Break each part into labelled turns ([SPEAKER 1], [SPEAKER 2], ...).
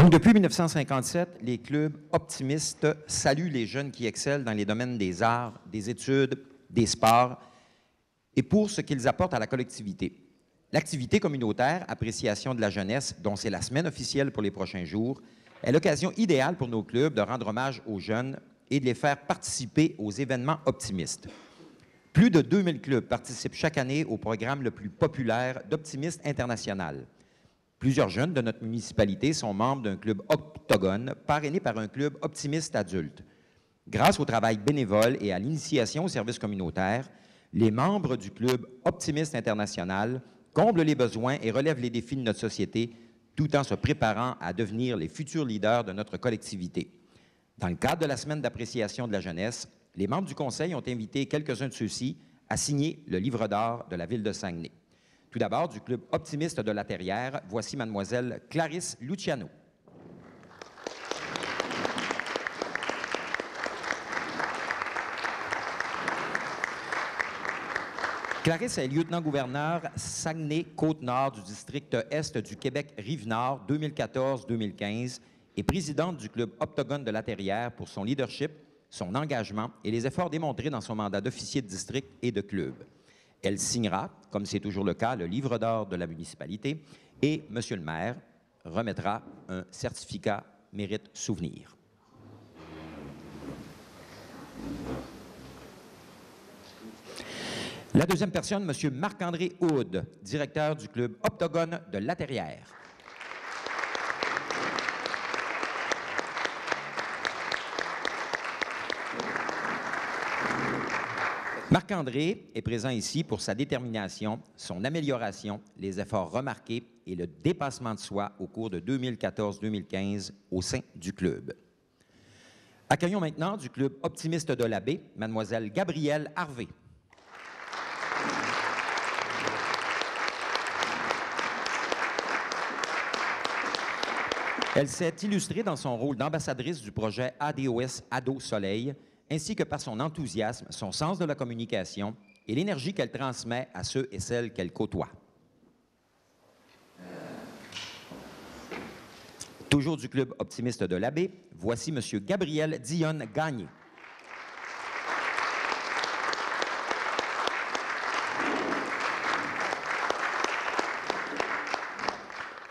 [SPEAKER 1] Donc, depuis 1957, les clubs optimistes saluent les jeunes qui excellent dans les domaines des arts, des études, des sports et pour ce qu'ils apportent à la collectivité. L'activité communautaire, appréciation de la jeunesse, dont c'est la semaine officielle pour les prochains jours, est l'occasion idéale pour nos clubs de rendre hommage aux jeunes et de les faire participer aux événements optimistes. Plus de 2000 clubs participent chaque année au programme le plus populaire d'Optimiste International. Plusieurs jeunes de notre municipalité sont membres d'un club Octogone, parrainé par un club optimiste adulte. Grâce au travail bénévole et à l'initiation au service communautaire, les membres du club Optimiste International comblent les besoins et relèvent les défis de notre société, tout en se préparant à devenir les futurs leaders de notre collectivité. Dans le cadre de la semaine d'appréciation de la jeunesse, les membres du conseil ont invité quelques-uns de ceux-ci à signer le livre d'or de la ville de Saguenay. Tout d'abord, du club optimiste de la Terrière, voici mademoiselle Clarisse Luciano. Clarisse est lieutenant-gouverneur Saguenay-Côte-Nord du district Est du Québec Rive-Nord 2014-2015 et présidente du club Octogone de la Terrière pour son leadership, son engagement et les efforts démontrés dans son mandat d'officier de district et de club. Elle signera, comme c'est toujours le cas, le livre d'or de la municipalité et M. le maire remettra un certificat mérite souvenir. La deuxième personne, M. Marc-André Houde, directeur du club Octogone de la Terrière. Marc-André est présent ici pour sa détermination, son amélioration, les efforts remarqués et le dépassement de soi au cours de 2014-2015 au sein du club. Accueillons maintenant du club optimiste de la Baie, mademoiselle Gabrielle Harvey. Elle s'est illustrée dans son rôle d'ambassadrice du projet ADOS Ado Soleil, ainsi que par son enthousiasme, son sens de la communication et l'énergie qu'elle transmet à ceux et celles qu'elle côtoie. Toujours du club optimiste de la Baie, voici M. Gabriel Dionne Gagné.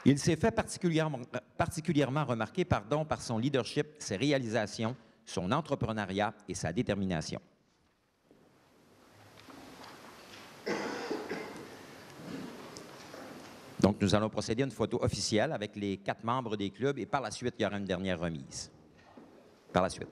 [SPEAKER 1] Il s'est fait particulièrement remarquer par son leadership, ses réalisations, son entrepreneuriat et sa détermination. Donc, nous allons procéder à une photo officielle avec les 4 membres des clubs et par la suite, il y aura une dernière remise. Par la suite.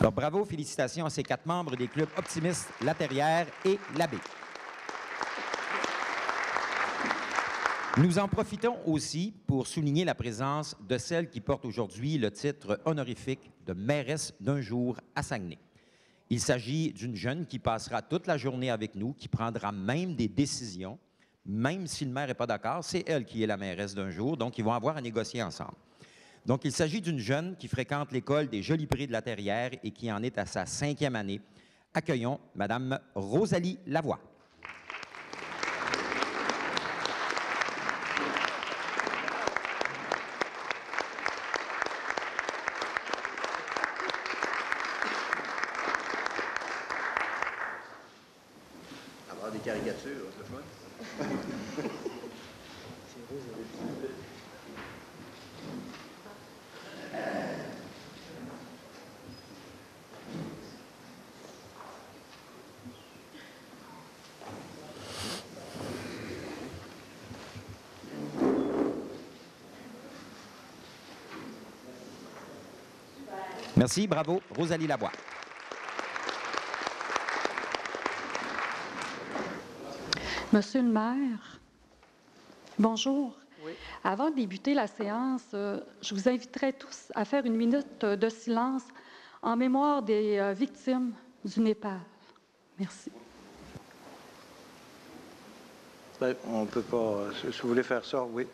[SPEAKER 1] Alors, bravo, félicitations à ces 4 membres des clubs optimistes La Terrière et La Baie. Nous en profitons aussi pour souligner la présence de celle qui porte aujourd'hui le titre honorifique de mairesse d'un jour à Saguenay. Il s'agit d'une jeune qui passera toute la journée avec nous, qui prendra même des décisions, même si le maire n'est pas d'accord, c'est elle qui est la mairesse d'un jour, donc ils vont avoir à négocier ensemble. Donc, il s'agit d'une jeune qui fréquente l'école des Jolis Prés de la Terrière et qui en est à sa 5e année. Accueillons Mme Rosalie Lavoie.
[SPEAKER 2] Avoir des caricatures, c'est fun.
[SPEAKER 1] Merci, bravo, Rosalie Lavoie.
[SPEAKER 3] Monsieur le maire, bonjour.
[SPEAKER 2] Oui.
[SPEAKER 3] Avant de débuter la séance, je vous inviterai tous à faire une minute de silence en mémoire des victimes du Népal. Merci.
[SPEAKER 2] Ben, on ne peut pas... Si vous voulez faire ça, oui.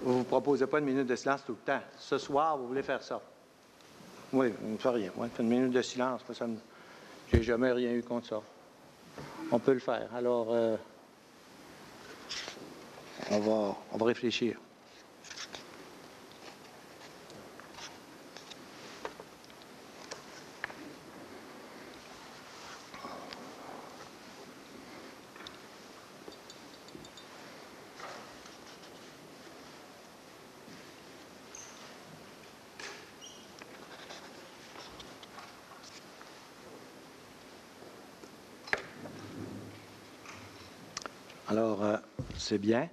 [SPEAKER 4] Vous ne proposez pas une minute de silence tout le temps. Ce soir, vous voulez faire ça? Oui, on ne fait rien. Moi, une minute de silence, je n'ai jamais rien eu contre ça. On peut le faire. Alors, on va réfléchir. Alors, c'est bien.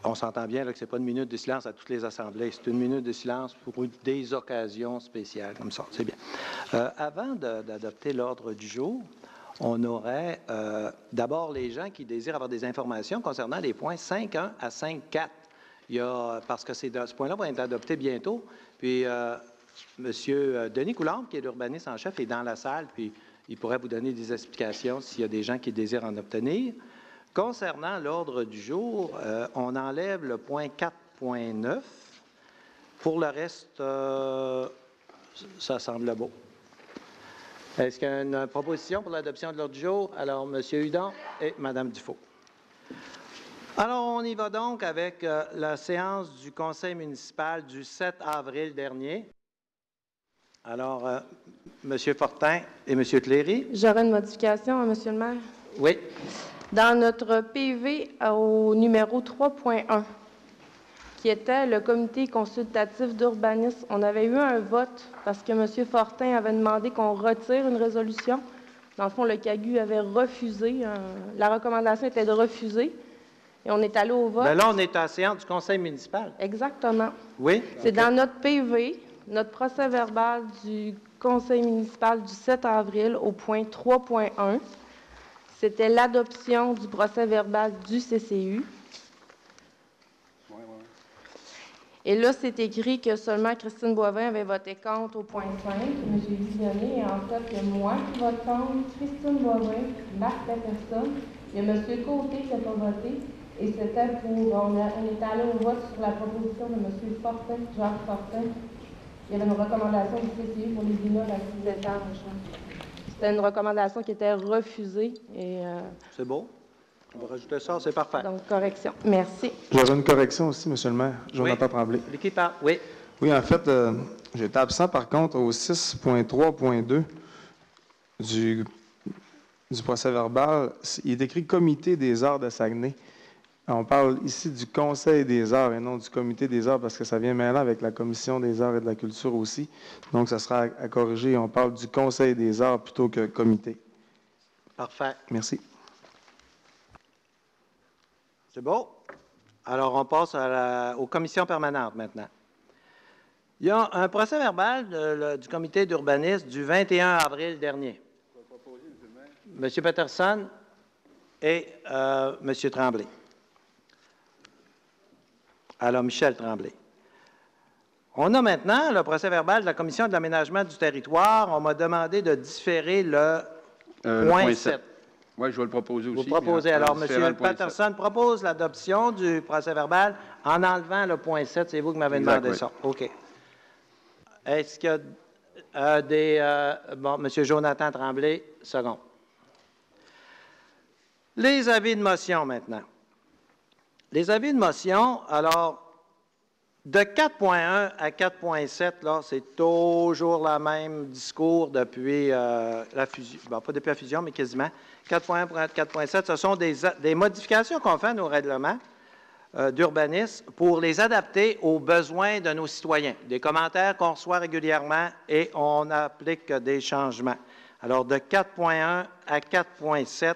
[SPEAKER 4] On s'entend bien là, que ce n'est pas une minute de silence à toutes les assemblées. C'est une minute de silence pour des occasions spéciales comme ça. C'est bien. Avant d'adopter l'ordre du jour, on aurait d'abord les gens qui désirent avoir des informations concernant les points 5.1 à 5.4. Parce que ce point-là va être adopté bientôt. Puis, M. Denis Coulombe, qui est l'urbaniste en chef, est dans la salle, puis il pourrait vous donner des explications s'il y a des gens qui désirent en obtenir. Concernant l'ordre du jour, on enlève le point 4.9. Pour le reste, ça semble beau. Est-ce qu'il y a une proposition pour l'adoption de l'ordre du jour? Alors, M. Hudon et Mme Dufault. Alors, on y va donc avec la séance du Conseil municipal du 7 avril dernier. Alors, M. Fortin et M. Cléry.
[SPEAKER 5] J'aurais une modification, M. le maire.
[SPEAKER 4] Oui.
[SPEAKER 5] Dans notre PV au numéro 3.1, qui était le comité consultatif d'urbanisme, on avait eu un vote parce que M. Fortin avait demandé qu'on retire une résolution. Dans le fond, le CAGU avait refusé. La recommandation était de refuser. Et on est allé au vote.
[SPEAKER 4] Bien là, on est à la séance du conseil municipal.
[SPEAKER 5] Exactement.
[SPEAKER 4] Oui.
[SPEAKER 5] C'est dans notre PV, notre procès-verbal du conseil municipal du 7 avril au point 3.1. C'était l'adoption du procès-verbal du CCU. Et là, c'est écrit que seulement Christine Boivin avait voté contre au point 5, mais j'ai vu donner, en fait, que moi qui vote contre, Christine Boivin, Marc Peterson, il y a M. Côté qui n'a pas voté, et c'était pour, on est allé au vote sur la proposition de M. Fortin, Jacques Fortin. Il y avait une recommandation du CCU pour les immeubles à 6 étages. C'était une recommandation qui était refusée.
[SPEAKER 4] C'est beau. On va rajouter ça, c'est parfait.
[SPEAKER 5] Donc, correction. Merci.
[SPEAKER 6] J'aurais une correction aussi, M. le maire. Jonathan Tremblay.
[SPEAKER 4] Qui parle? Oui.
[SPEAKER 6] Oui, en fait, j'étais absent, par contre, au 6.3.2 du procès-verbal. Il est écrit « Comité des arts de Saguenay ». On parle ici du Conseil des arts et non du Comité des arts parce que ça vient mêler avec la Commission des arts et de la culture aussi. Donc, ça sera à corriger. On parle du Conseil des arts plutôt que comité.
[SPEAKER 4] Parfait.
[SPEAKER 6] Merci.
[SPEAKER 4] C'est beau. Alors, on passe aux commissions permanentes maintenant. Il y a un procès-verbal du comité d'urbanisme du 21 avril dernier. M. Peterson et M. Tremblay. Alors, Michel Tremblay. On a maintenant le procès-verbal de la Commission de l'aménagement du territoire. On m'a demandé de différer le point 7.
[SPEAKER 2] Oui, je vais le proposer aussi.
[SPEAKER 4] Vous proposez. Alors, M. Peterson propose l'adoption du procès-verbal en enlevant le point 7. C'est vous qui m'avez demandé ça. OK. Est-ce qu'il y a bon, M. Jonathan Tremblay, second. Les avis de motion maintenant. Les avis de motion, alors, de 4.1 à 4.7, là, c'est toujours le même discours depuis la fusion. Bon, pas depuis la fusion, mais quasiment. 4.1 pour 4.7, ce sont des modifications qu'on fait à nos règlements d'urbanisme pour les adapter aux besoins de nos citoyens. Des commentaires qu'on reçoit régulièrement et on applique des changements. Alors, de 4.1 à 4.7,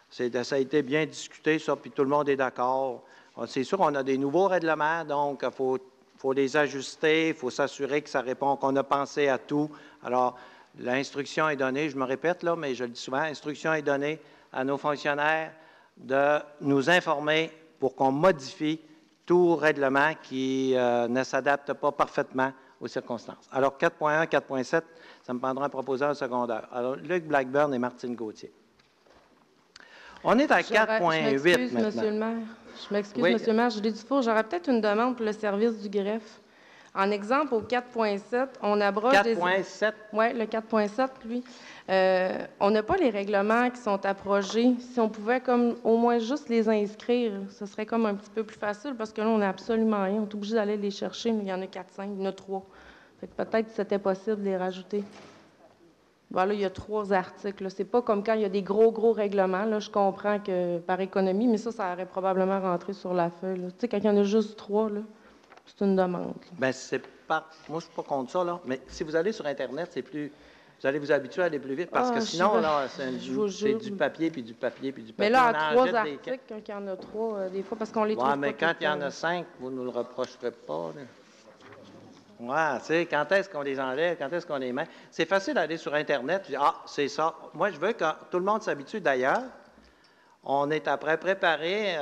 [SPEAKER 4] ça a été bien discuté, ça, puis tout le monde est d'accord. C'est sûr qu'on a des nouveaux règlements, donc il faut les ajuster, il faut s'assurer que ça répond, qu'on a pensé à tout. Alors, l'instruction est donnée, je me répète là, mais je le dis souvent, l'instruction est donnée à nos fonctionnaires de nous informer pour qu'on modifie tout règlement qui ne s'adapte pas parfaitement aux circonstances. Alors, 4.1, 4.7, ça me prendra un proposeur secondaire. Alors, Luc Blackburn et Martine Gauthier. On est à
[SPEAKER 5] Je
[SPEAKER 4] 4,8
[SPEAKER 5] m'excuse,
[SPEAKER 4] maintenant.
[SPEAKER 5] Monsieur le maire. Je m'excuse,
[SPEAKER 4] Oui.
[SPEAKER 5] Monsieur le maire. Julie Dufour, j'aurais peut-être une demande pour le service du greffe. En exemple, au 4.7, on abroge des...
[SPEAKER 4] 4,7.
[SPEAKER 5] Oui, le 4.7, lui. On n'a pas les règlements qui sont abrogés. Si on pouvait comme au moins juste les inscrire, ce serait comme un petit peu plus facile parce que là, on n'a absolument rien. On est obligé d'aller les chercher. Mais il y en a 4-5, il y en a 3. Fait que peut-être que c'était possible de les rajouter. Voilà, il y a 3 articles. C'est pas comme quand il y a des gros règlements. Là, je comprends que par économie, mais ça aurait probablement rentré sur la feuille. Tu sais, quand il y en a juste 3, là, c'est une demande.
[SPEAKER 4] Bien, c'est pas... Moi, je suis pas contre ça, là. Mais si vous allez sur Internet, c'est plus... Vous allez vous habituer à aller plus vite parce que sinon, là, c'est du papier, puis du papier, puis du papier.
[SPEAKER 5] Mais là,
[SPEAKER 4] On
[SPEAKER 5] à
[SPEAKER 4] en
[SPEAKER 5] 3
[SPEAKER 4] jette des
[SPEAKER 5] articles, quand il y en a 3, des fois, parce qu'on les trouve
[SPEAKER 4] Ouais,
[SPEAKER 5] pas
[SPEAKER 4] mais
[SPEAKER 5] tout
[SPEAKER 4] quand
[SPEAKER 5] le
[SPEAKER 4] il y en
[SPEAKER 5] temps.
[SPEAKER 4] a 5, vous ne nous le reprocherez pas, là. Ouais, tu sais, quand est-ce qu'on les enlève, quand est-ce qu'on les met? C'est facile d'aller sur Internet, tu dis, ah, c'est ça. Moi, je veux que tout le monde s'habitue. D'ailleurs, on est après préparé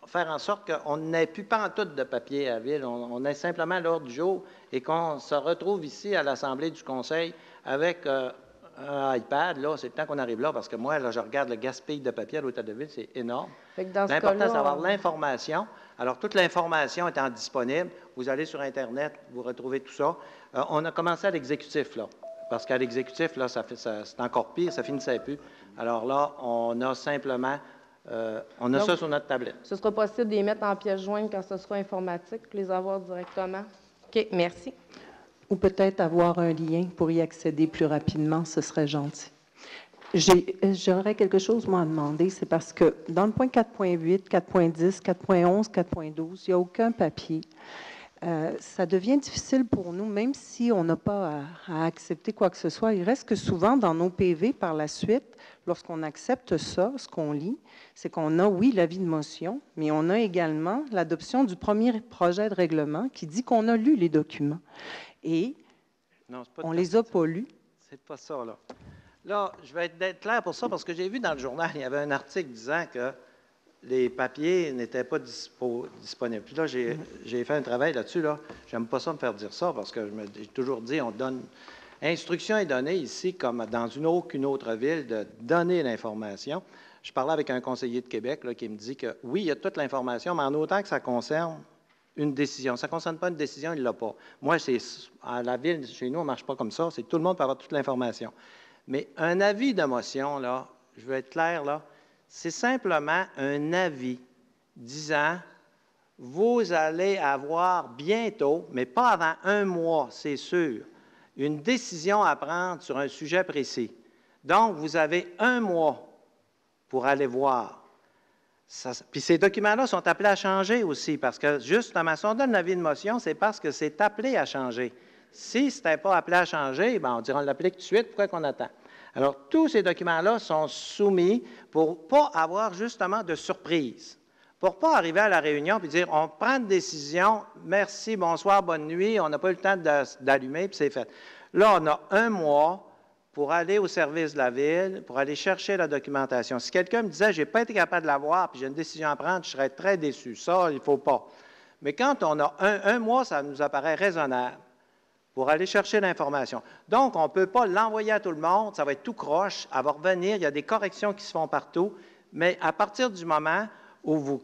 [SPEAKER 4] faire en sorte qu'on n'ait plus pas en tout de papier à la ville. On ait simplement l'ordre du jour et qu'on se retrouve ici à l'Assemblée du Conseil avec un iPad. Là, c'est le temps qu'on arrive là parce que moi, là, je regarde le gaspillage de papier à l'Hôtel de Ville, c'est énorme. L'important, c'est d'avoir l'information. Alors, toute l'information étant disponible, vous allez sur Internet, vous retrouvez tout ça. On a commencé à l'exécutif, là, parce qu'à l'exécutif, là, c'est encore pire, ça finissait plus. Alors là, on a simplement, donc, ça sur notre tablette.
[SPEAKER 5] Ce sera possible de les mettre en pièces jointes quand ce sera informatique, pour les avoir directement. OK, merci.
[SPEAKER 7] Ou peut-être avoir un lien pour y accéder plus rapidement, ce serait gentil. J'aurais quelque chose, moi, à demander, c'est parce que dans le point 4.8, 4.10, 4.11, 4.12, il n'y a aucun papier. Ça devient difficile pour nous, même si on n'a pas à accepter quoi que ce soit. Il reste que souvent, dans nos PV, par la suite, lorsqu'on accepte ça, ce qu'on lit, c'est qu'on a, oui, l'avis de motion, mais on a également l'adoption du premier projet de règlement qui dit qu'on a lu les documents. Et
[SPEAKER 4] non,
[SPEAKER 7] on ne les a pas lus.
[SPEAKER 4] C'est pas ça, là. Là, je vais être clair pour ça, parce que j'ai vu dans le journal, il y avait un article disant que les papiers n'étaient pas disponibles. Puis là, j'ai fait un travail là-dessus. Là. J'aime pas ça me faire dire ça, parce que j'ai toujours dit, on donne... Instruction est donnée ici, comme dans aucune autre ville, de donner l'information. Je parlais avec un conseiller de Québec là, qui me dit que, oui, il y a toute l'information, mais en autant que ça concerne une décision. Ça ne concerne pas une décision, il ne l'a pas. Moi, à la ville, chez nous, on ne marche pas comme ça. C'est tout le monde peut avoir toute l'information. Mais un avis de motion, là, je veux être clair, là, c'est simplement un avis disant « Vous allez avoir bientôt, mais pas avant 1 mois, c'est sûr, une décision à prendre sur un sujet précis. Donc, vous avez 1 mois pour aller voir. » Puis ces documents-là sont appelés à changer aussi, parce que justement, si on donne l'avis de motion, c'est parce que c'est appelé à changer. Si ce n'était pas appelé à changer, bien, on dirait on l'applique tout de suite, pourquoi qu'on attend? Alors, tous ces documents-là sont soumis pour ne pas avoir justement de surprise, pour ne pas arriver à la réunion et dire on prend une décision, merci, bonsoir, bonne nuit, on n'a pas eu le temps d'allumer, puis c'est fait. Là, on a 1 mois pour aller au service de la ville, pour aller chercher la documentation. Si quelqu'un me disait je n'ai pas été capable de l'avoir, puis j'ai une décision à prendre, je serais très déçu. Ça, il ne faut pas. Mais quand on a un mois, ça nous apparaît raisonnable pour aller chercher l'information. Donc, on ne peut pas l'envoyer à tout le monde, ça va être tout croche, elle va revenir, il y a des corrections qui se font partout, mais à partir du moment où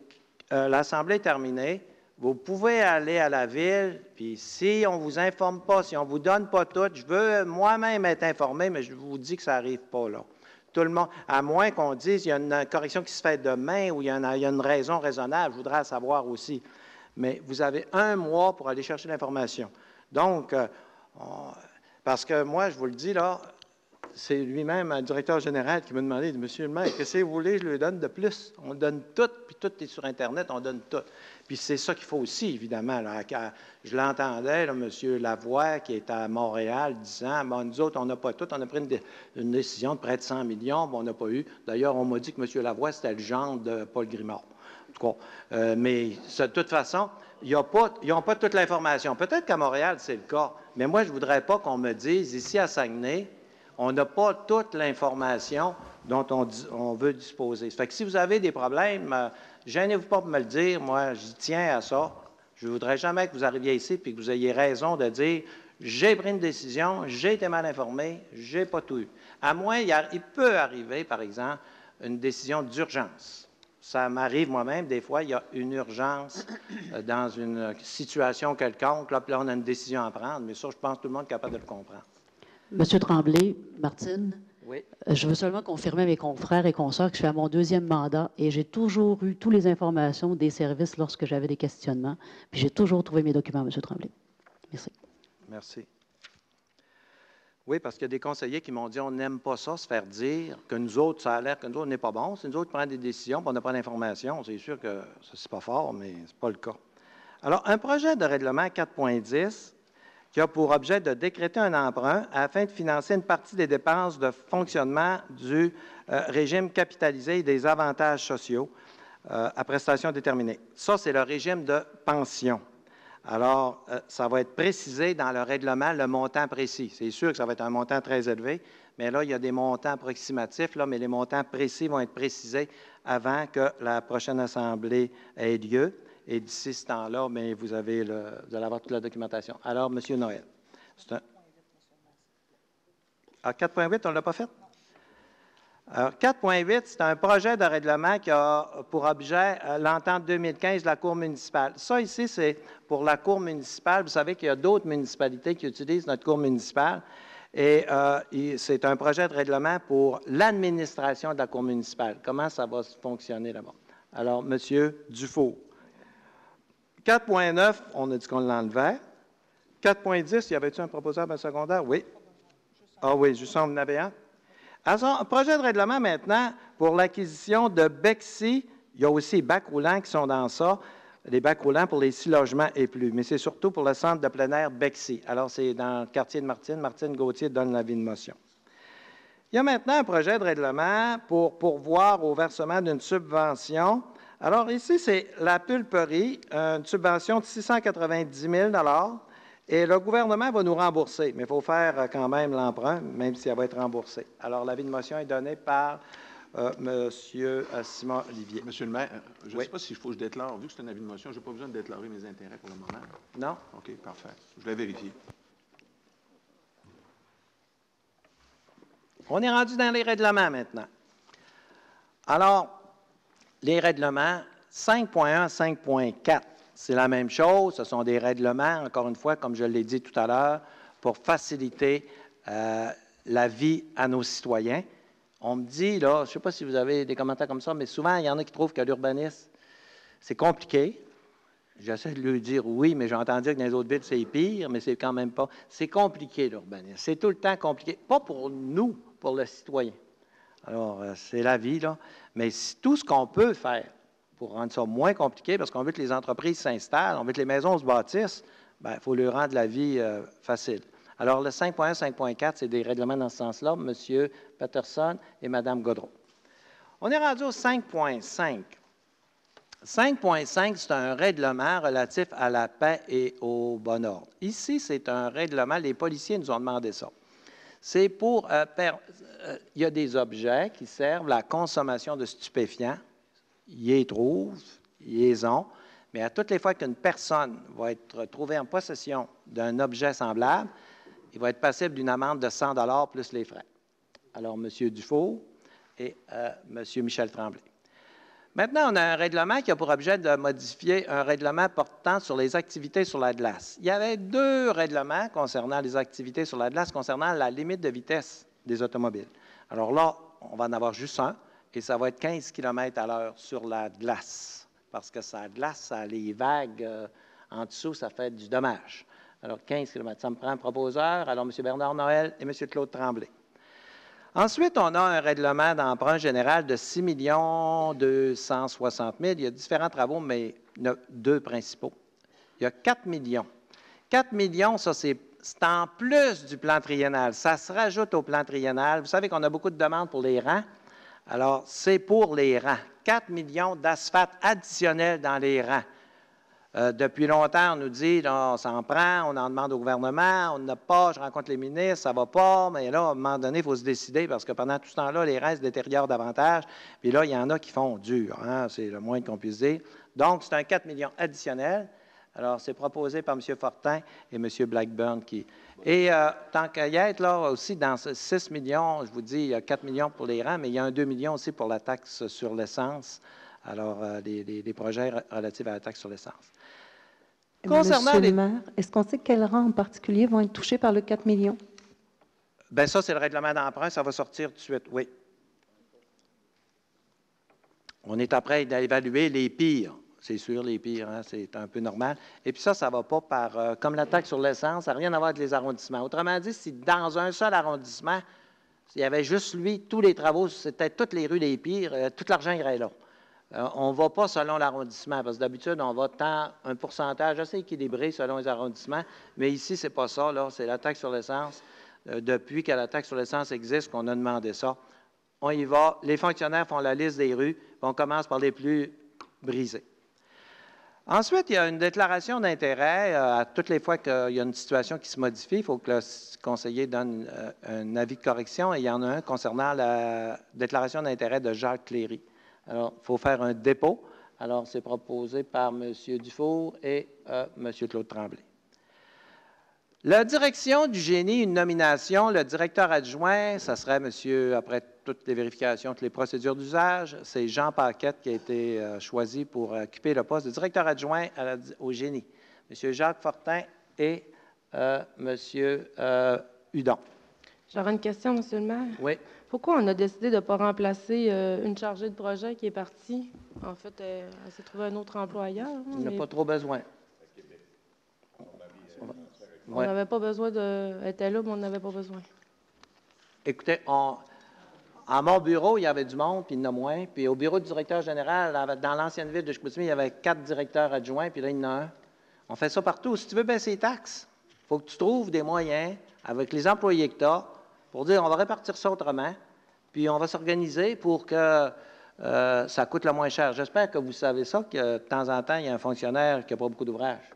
[SPEAKER 4] l'Assemblée est terminée, vous pouvez aller à la ville, puis si on ne vous informe pas, si on ne vous donne pas tout, je veux moi-même être informé, mais je vous dis que ça n'arrive pas là. Tout le monde, à moins qu'on dise qu'il y a une correction qui se fait demain ou il y a une raison raisonnable, je voudrais la savoir aussi. Mais vous avez 1 mois pour aller chercher l'information. Donc, parce que moi, je vous le dis, là, c'est lui-même, un directeur général, qui m'a demandé, Monsieur le maire, qu'est-ce que vous voulez, je lui donne de plus? On donne tout, puis tout est sur Internet, on donne tout. Puis c'est ça qu'il faut aussi, évidemment. Là. Je l'entendais, M. Lavoie, qui est à Montréal, disant, bon, nous autres, on n'a pas tout, on a pris une décision de près de 100 millions, mais on n'a pas eu. D'ailleurs, on m'a dit que M. Lavoie, c'était le genre de Paul Grimard. En tout cas, mais de toute façon, ils n'ont pas toute l'information. Peut-être qu'à Montréal, c'est le cas, mais moi, je ne voudrais pas qu'on me dise, ici à Saguenay, on n'a pas toute l'information dont on veut disposer. Ça fait que si vous avez des problèmes, gênez-vous pas pour me le dire. Moi, j'y tiens à ça. Je ne voudrais jamais que vous arriviez ici et que vous ayez raison de dire « j'ai pris une décision, j'ai été mal informé, j'ai pas tout eu ». À moins, il peut arriver, par exemple, une décision d'urgence. Ça m'arrive moi-même, des fois, il y a une urgence dans une situation quelconque, là, puis là, on a une décision à prendre, mais ça, je pense que tout le monde est capable de le comprendre.
[SPEAKER 8] Monsieur Tremblay, Martine,
[SPEAKER 4] Oui.
[SPEAKER 8] je veux seulement confirmer à mes confrères et consoeurs que je suis à mon 2e mandat et j'ai toujours eu toutes les informations des services lorsque j'avais des questionnements, puis j'ai toujours trouvé mes documents, Monsieur Tremblay. Merci.
[SPEAKER 4] Merci. Oui, parce qu'il y a des conseillers qui m'ont dit on n'aime pas ça, se faire dire que nous autres, ça a l'air que nous autres, on n'est pas bon. C'est nous autres qui prenons des décisions, puis on n'a pas d'informations. C'est sûr que ça, c'est pas fort, mais ce n'est pas le cas. Alors, un projet de règlement 4.10 qui a pour objet de décréter un emprunt afin de financer une partie des dépenses de fonctionnement du régime capitalisé et des avantages sociaux à prestations déterminées. Ça, c'est le régime de pension. Alors, ça va être précisé dans le règlement, le montant précis. C'est sûr que ça va être un montant très élevé, mais là, il y a des montants approximatifs, là, mais les montants précis vont être précisés avant que la prochaine Assemblée ait lieu. Et d'ici ce temps-là, vous allez avoir toute la documentation. Alors, M. Noël. 4.8, on ne l'a pas fait? Alors, 4.8, c'est un projet de règlement qui a pour objet l'entente 2015 de la Cour municipale. Ça, ici, c'est pour la Cour municipale. Vous savez qu'il y a d'autres municipalités qui utilisent notre Cour municipale. Et c'est un projet de règlement pour l'administration de la Cour municipale. Comment ça va fonctionner là-bas? Alors, M. Dufault. 4.9, on a dit qu'on l'enlevait. 4.10, y avait-tu un proposable à secondaire? Oui. Ah oui, juste en avez un. Alors, un projet de règlement maintenant pour l'acquisition de Bexy. Il y a aussi les bacs roulants qui sont dans ça, les bacs roulants pour les 6 logements et plus, mais c'est surtout pour le centre de plein air Bexy. Alors, c'est dans le quartier de Martine. Martine Gauthier donne l'avis de motion. Il y a maintenant un projet de règlement pour pourvoir au versement d'une subvention. Alors, ici, c'est la pulperie, une subvention de 690 000 $. Et le gouvernement va nous rembourser, mais il faut faire quand même l'emprunt, même si elle va être remboursée. Alors, l'avis de motion est donné par M. Simon Olivier.
[SPEAKER 9] Monsieur le maire, je ne sais pas s'il faut que je déclare. Vu que c'est un avis de motion, je n'ai pas besoin de déclarer mes intérêts pour le moment.
[SPEAKER 4] Non?
[SPEAKER 9] OK, parfait. Je l'ai vérifié.
[SPEAKER 4] On est rendu dans les règlements maintenant. Alors, les règlements 5.1, 5.4. C'est la même chose, ce sont des règlements, encore une fois, comme je l'ai dit tout à l'heure, pour faciliter la vie à nos citoyens. On me dit, là, je ne sais pas si vous avez des commentaires comme ça, mais souvent, il y en a qui trouvent que l'urbanisme, c'est compliqué. J'essaie de lui dire oui, mais j'ai entendu dire que dans les autres villes, c'est pire, mais c'est quand même pas. C'est compliqué, l'urbanisme. C'est tout le temps compliqué. Pas pour nous, pour le citoyen. Alors, c'est la vie, là. Mais tout ce qu'on peut faire pour rendre ça moins compliqué, parce qu'on veut que les entreprises s'installent, on veut que les maisons se bâtissent, bien, il faut leur rendre la vie facile. Alors, le 5.1, 5.4, c'est des règlements dans ce sens-là, M. Patterson et Mme Gaudreau. On est rendu au 5.5. 5.5, c'est un règlement relatif à la paix et au bon ordre. Ici, c'est un règlement, les policiers nous ont demandé ça. C'est pour... il y a des objets qui servent à la consommation de stupéfiants. Ils les trouvent, ils les ont, mais à toutes les fois qu'une personne va être trouvée en possession d'un objet semblable, il va être passible d'une amende de 100 $ plus les frais. Alors, M. Dufault et M. Michel Tremblay. Maintenant, on a un règlement qui a pour objet de modifier un règlement portant sur les activités sur la glace. Il y avait 2 règlements concernant les activités sur la glace, concernant la limite de vitesse des automobiles. Alors là, on va en avoir juste un, et ça va être 15 km/h sur la glace, parce que ça glace, ça a les vagues en dessous, ça fait du dommage. Alors, 15 km. Ça me prend un proposeur. Alors, M. Bernard Noël et M. Claude Tremblay. Ensuite, on a un règlement d'emprunt général de 6 260 000. Il y a différents travaux, mais il y en a 2 principaux. Il y a 4 millions. 4 millions, ça, c'est en plus du plan triennal. Ça se rajoute au plan triennal. Vous savez qu'on a beaucoup de demandes pour les rangs. Alors, c'est pour les rangs. 4 millions d'asphalte additionnel dans les rangs. Depuis longtemps, on nous dit, là, on s'en prend, on en demande au gouvernement, on n'a pas, je rencontre les ministres, ça ne va pas, mais là, à un moment donné, il faut se décider parce que pendant tout ce temps-là, les rangs se détériorent davantage. Puis là, il y en a qui font dur, hein, c'est le moins qu'on puisse dire. Donc, c'est un 4 millions additionnel. Alors, c'est proposé par M. Fortin et M. Blackburn. Et tant qu'à y être, là, aussi, dans ce 6 millions, je vous dis, il y a 4 millions pour les rangs, mais il y a un 2 millions aussi pour la taxe sur l'essence. Alors, des projets relatifs à la taxe sur l'essence.
[SPEAKER 7] Monsieur le maire, est-ce qu'on sait quels rangs en particulier vont être touchés par le 4 millions?
[SPEAKER 4] Bien, ça, c'est le règlement d'emprunt. Ça va sortir tout de suite, oui. On est après d'évaluer les pires. C'est sûr, les pires, hein, c'est un peu normal. Et puis ça ne va pas par... comme la taxe sur l'essence, ça n'a rien à voir avec les arrondissements. Autrement dit, si dans un seul arrondissement, s'il y avait juste lui, tous les travaux, c'était toutes les rues les pires, tout l'argent irait là. On ne va pas selon l'arrondissement, parce que d'habitude, on va un pourcentage assez équilibré selon les arrondissements, mais ici, ce n'est pas ça, là, c'est la taxe sur l'essence. Depuis que la taxe sur l'essence existe, qu'on a demandé ça. On y va, les fonctionnaires font la liste des rues, puis on commence par les plus brisées. Ensuite, il y a une déclaration d'intérêt. À toutes les fois qu'il y a une situation qui se modifie, il faut que le conseiller donne un avis de correction. Et il y en a un concernant la déclaration d'intérêt de Jacques Cléry. Alors, il faut faire un dépôt. Alors, c'est proposé par M. Dufour et M. Claude Tremblay. La direction du génie, une nomination. Le directeur adjoint, ça serait monsieur, après toutes les vérifications, toutes les procédures d'usage, c'est Jean Paquette qui a été choisi pour occuper le poste de directeur adjoint au génie. Monsieur Jacques Fortin et monsieur Hudon.
[SPEAKER 5] J'aurais une question, monsieur le maire.
[SPEAKER 4] Oui.
[SPEAKER 5] Pourquoi on a décidé de ne pas remplacer une chargée de projet qui est partie? En fait, elle s'est trouvée un autre emploi ailleurs.
[SPEAKER 4] Il n'a pas trop besoin.
[SPEAKER 5] On n'avait pas besoin de... Elle était là, mais on n'avait pas besoin.
[SPEAKER 4] Écoutez, à mon bureau, il y avait du monde, puis il y en a moins. Puis au bureau du directeur général, dans l'ancienne ville de Chicoutimi, il y avait 4 directeurs adjoints, puis là, il y en a un. On fait ça partout. Si tu veux baisser les taxes, il faut que tu trouves des moyens avec les employés que tu as pour dire on va répartir ça autrement, puis on va s'organiser pour que ça coûte le moins cher. J'espère que vous savez ça, que de temps en temps, il y a un fonctionnaire qui n'a pas beaucoup d'ouvrage.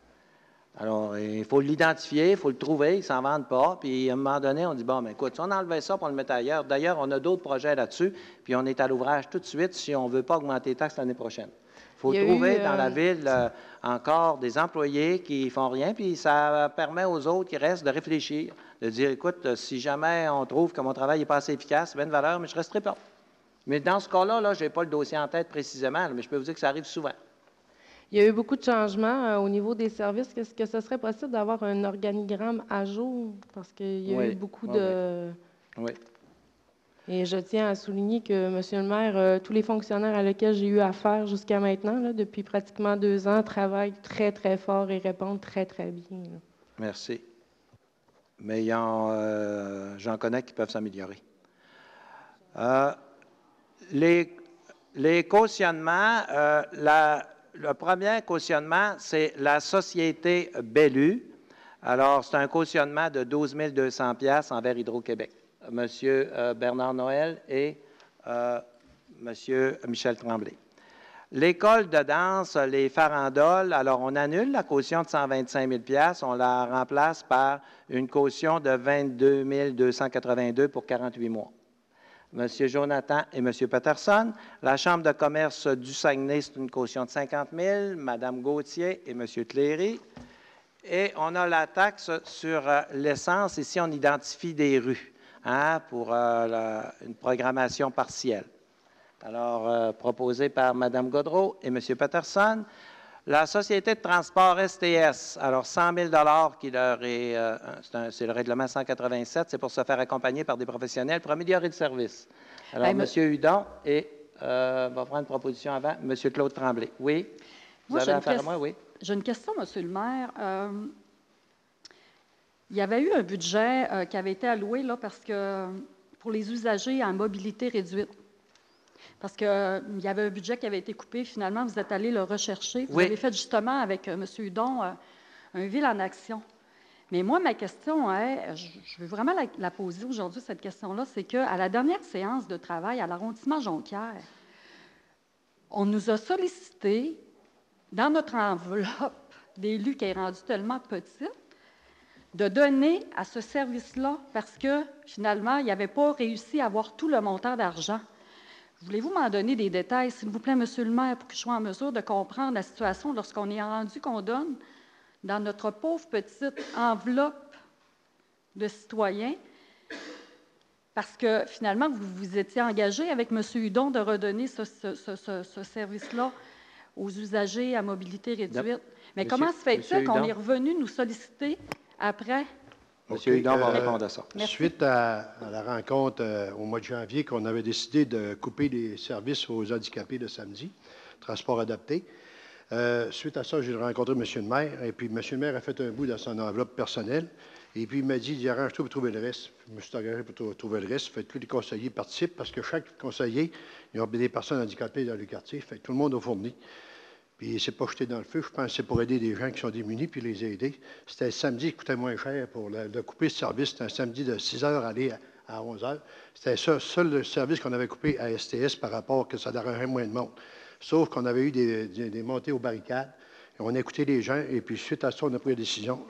[SPEAKER 4] Alors, il faut l'identifier, il faut le trouver, ils ne s'en vendent pas. Puis, à un moment donné, on dit, bon, mais écoute, si on enlevait ça, puis on le mettait ailleurs. D'ailleurs, on a d'autres projets là-dessus, puis on est à l'ouvrage tout de suite si on ne veut pas augmenter les taxes l'année prochaine. Il faut trouver dans la ville encore des employés qui ne font rien, puis ça permet aux autres qui restent de réfléchir, de dire, écoute, si jamais on trouve que mon travail n'est pas assez efficace, c'est bien de valeur, mais je ne resterai pas. Mais dans ce cas-là, là, je n'ai pas le dossier en tête précisément, mais je peux vous dire que ça arrive souvent.
[SPEAKER 5] Il y a eu beaucoup de changements au niveau des services. Est-ce que ce serait possible d'avoir un organigramme à jour? Parce qu'il y a eu beaucoup de...
[SPEAKER 4] Oui.
[SPEAKER 5] Et je tiens à souligner que, Monsieur le maire, tous les fonctionnaires à lesquels j'ai eu affaire jusqu'à maintenant, là, depuis pratiquement 2 ans, travaillent très, très fort et répondent très, très bien. Là.
[SPEAKER 4] Merci. Mais j'en connais qui peuvent s'améliorer. Les cautionnements, le premier cautionnement, c'est la société Bellu. Alors, c'est un cautionnement de 12 200 $ envers Hydro-Québec. Monsieur Bernard Noël et Monsieur Michel Tremblay. L'école de danse, les farandoles, alors on annule la caution de 125 000 $, on la remplace par une caution de 22 282 pour 48 mois. M. Jonathan et M. Peterson. La Chambre de commerce du Saguenay, c'est une caution de 50 000 Mme Gauthier et M. Cléry. Et on a la taxe sur l'essence. Ici, on identifie des rues pour une programmation partielle. Alors, proposé par Mme Gaudreault et M. Peterson. La Société de transport STS, alors 100 000 $ qui leur est, c'est le règlement 187, c'est pour se faire accompagner par des professionnels pour améliorer le service. Alors, M. Hudon va prendre une proposition avant, M. Claude Tremblay. Oui? Vous avez affaire à moi? Oui?
[SPEAKER 3] J'ai une question, M. le maire. Il y avait eu un budget qui avait été alloué là, parce que pour les usagers en mobilité réduite. Parce qu'il y avait un budget qui avait été coupé. Finalement, vous êtes allé le rechercher. Vous avez fait justement avec M. Hudon un Ville en action. Mais moi, ma question est, je veux vraiment la poser aujourd'hui, cette question-là, c'est qu'à la dernière séance de travail à l'arrondissement Jonquière, on nous a sollicité, dans notre enveloppe d'élus qui est rendue tellement petite, de donner à ce service-là parce que, finalement, il n'avait pas réussi à avoir tout le montant d'argent. Voulez-vous m'en donner des détails, s'il vous plaît, M. le maire, pour que je sois en mesure de comprendre la situation lorsqu'on est rendu qu'on donne dans notre pauvre petite enveloppe de citoyens, parce que finalement, vous vous étiez engagé avec M. Hudon de redonner ce service-là aux usagers à mobilité réduite. Mais comment se fait-il qu'on est revenu nous solliciter après?
[SPEAKER 4] M. Hudon va répondre à ça.
[SPEAKER 3] Merci.
[SPEAKER 10] Suite à la rencontre au mois de janvier qu'on avait décidé de couper les services aux handicapés le samedi, transport adapté, suite à ça, j'ai rencontré M. le maire, et puis M. le maire a fait un bout dans son enveloppe personnelle, et puis il m'a dit, arrange-toi pour trouver le reste. Je me suis engagé pour trouver le reste. Fait que tous les conseillers participent, parce que chaque conseiller, il y a des personnes handicapées dans le quartier, fait que tout le monde a fourni. Puis c'est pas jeté dans le feu, je pense que c'est pour aider des gens qui sont démunis, puis les aider. C'était le samedi qui coûtait moins cher pour de couper ce service. C'était un samedi de 6 h aller à 11 h. C'était ça, seul le service qu'on avait coupé à STS par rapport que ça dérangeait moins de monde. Sauf qu'on avait eu des montées aux barricades. Et on a écouté les gens, et puis suite à ça, on a pris la décision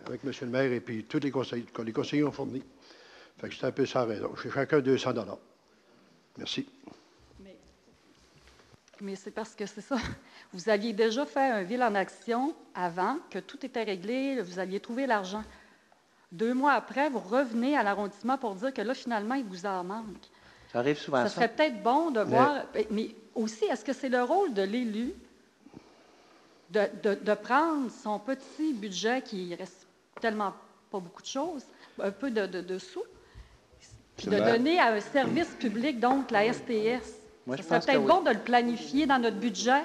[SPEAKER 10] avec M. le maire, et puis tous les conseillers ont fourni. Fait que c'est un peu ça la raison. Chez chacun 200 $. Merci.
[SPEAKER 3] Mais c'est parce que c'est ça. Vous aviez déjà fait un Ville en action avant, que tout était réglé, vous aviez trouvé l'argent. 2 mois après, vous revenez à l'arrondissement pour dire que là, finalement, il vous en manque.
[SPEAKER 4] Ça arrive souvent, ça.
[SPEAKER 3] Ça serait peut-être bon de voir... Mais aussi, est-ce que c'est le rôle de l'élu de prendre son petit budget, qui ne reste tellement pas beaucoup de choses, un peu de sous, puis de donner à un service public, donc la STS?
[SPEAKER 4] Moi,
[SPEAKER 3] ça serait peut-être bon de le planifier dans notre budget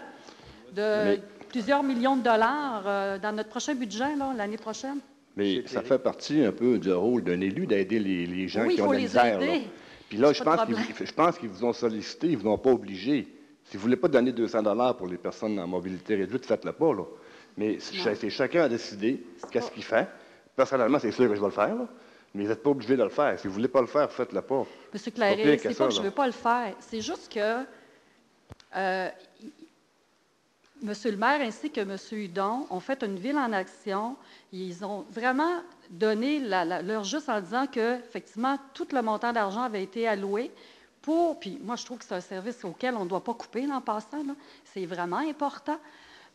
[SPEAKER 3] de plusieurs millions de dollars dans notre prochain budget, l'année prochaine.
[SPEAKER 11] Mais ça fait partie un peu du rôle d'un élu d'aider les gens qui ont de la misère.
[SPEAKER 3] Aider.
[SPEAKER 11] Puis là, je pense qu'ils vous ont sollicité, ils ne vous ont pas obligé. Si vous ne voulez pas donner 200 $ pour les personnes en mobilité réduite, faites-le pas, là. Mais c'est chacun à décider qu'est-ce qu'il fait. Personnellement, c'est sûr que je vais le faire, là. Mais vous n'êtes pas obligé de le faire. Si vous ne voulez pas le faire, faites-le pas.
[SPEAKER 3] M. Claret, c'est pas que je ne veux pas le faire. C'est juste que M. le maire ainsi que M. Hudon ont fait une ville en action. Ils ont vraiment donné leur juste en disant qu'effectivement, tout le montant d'argent avait été alloué pour... Puis moi, je trouve que c'est un service auquel on ne doit pas couper en passant. C'est vraiment important.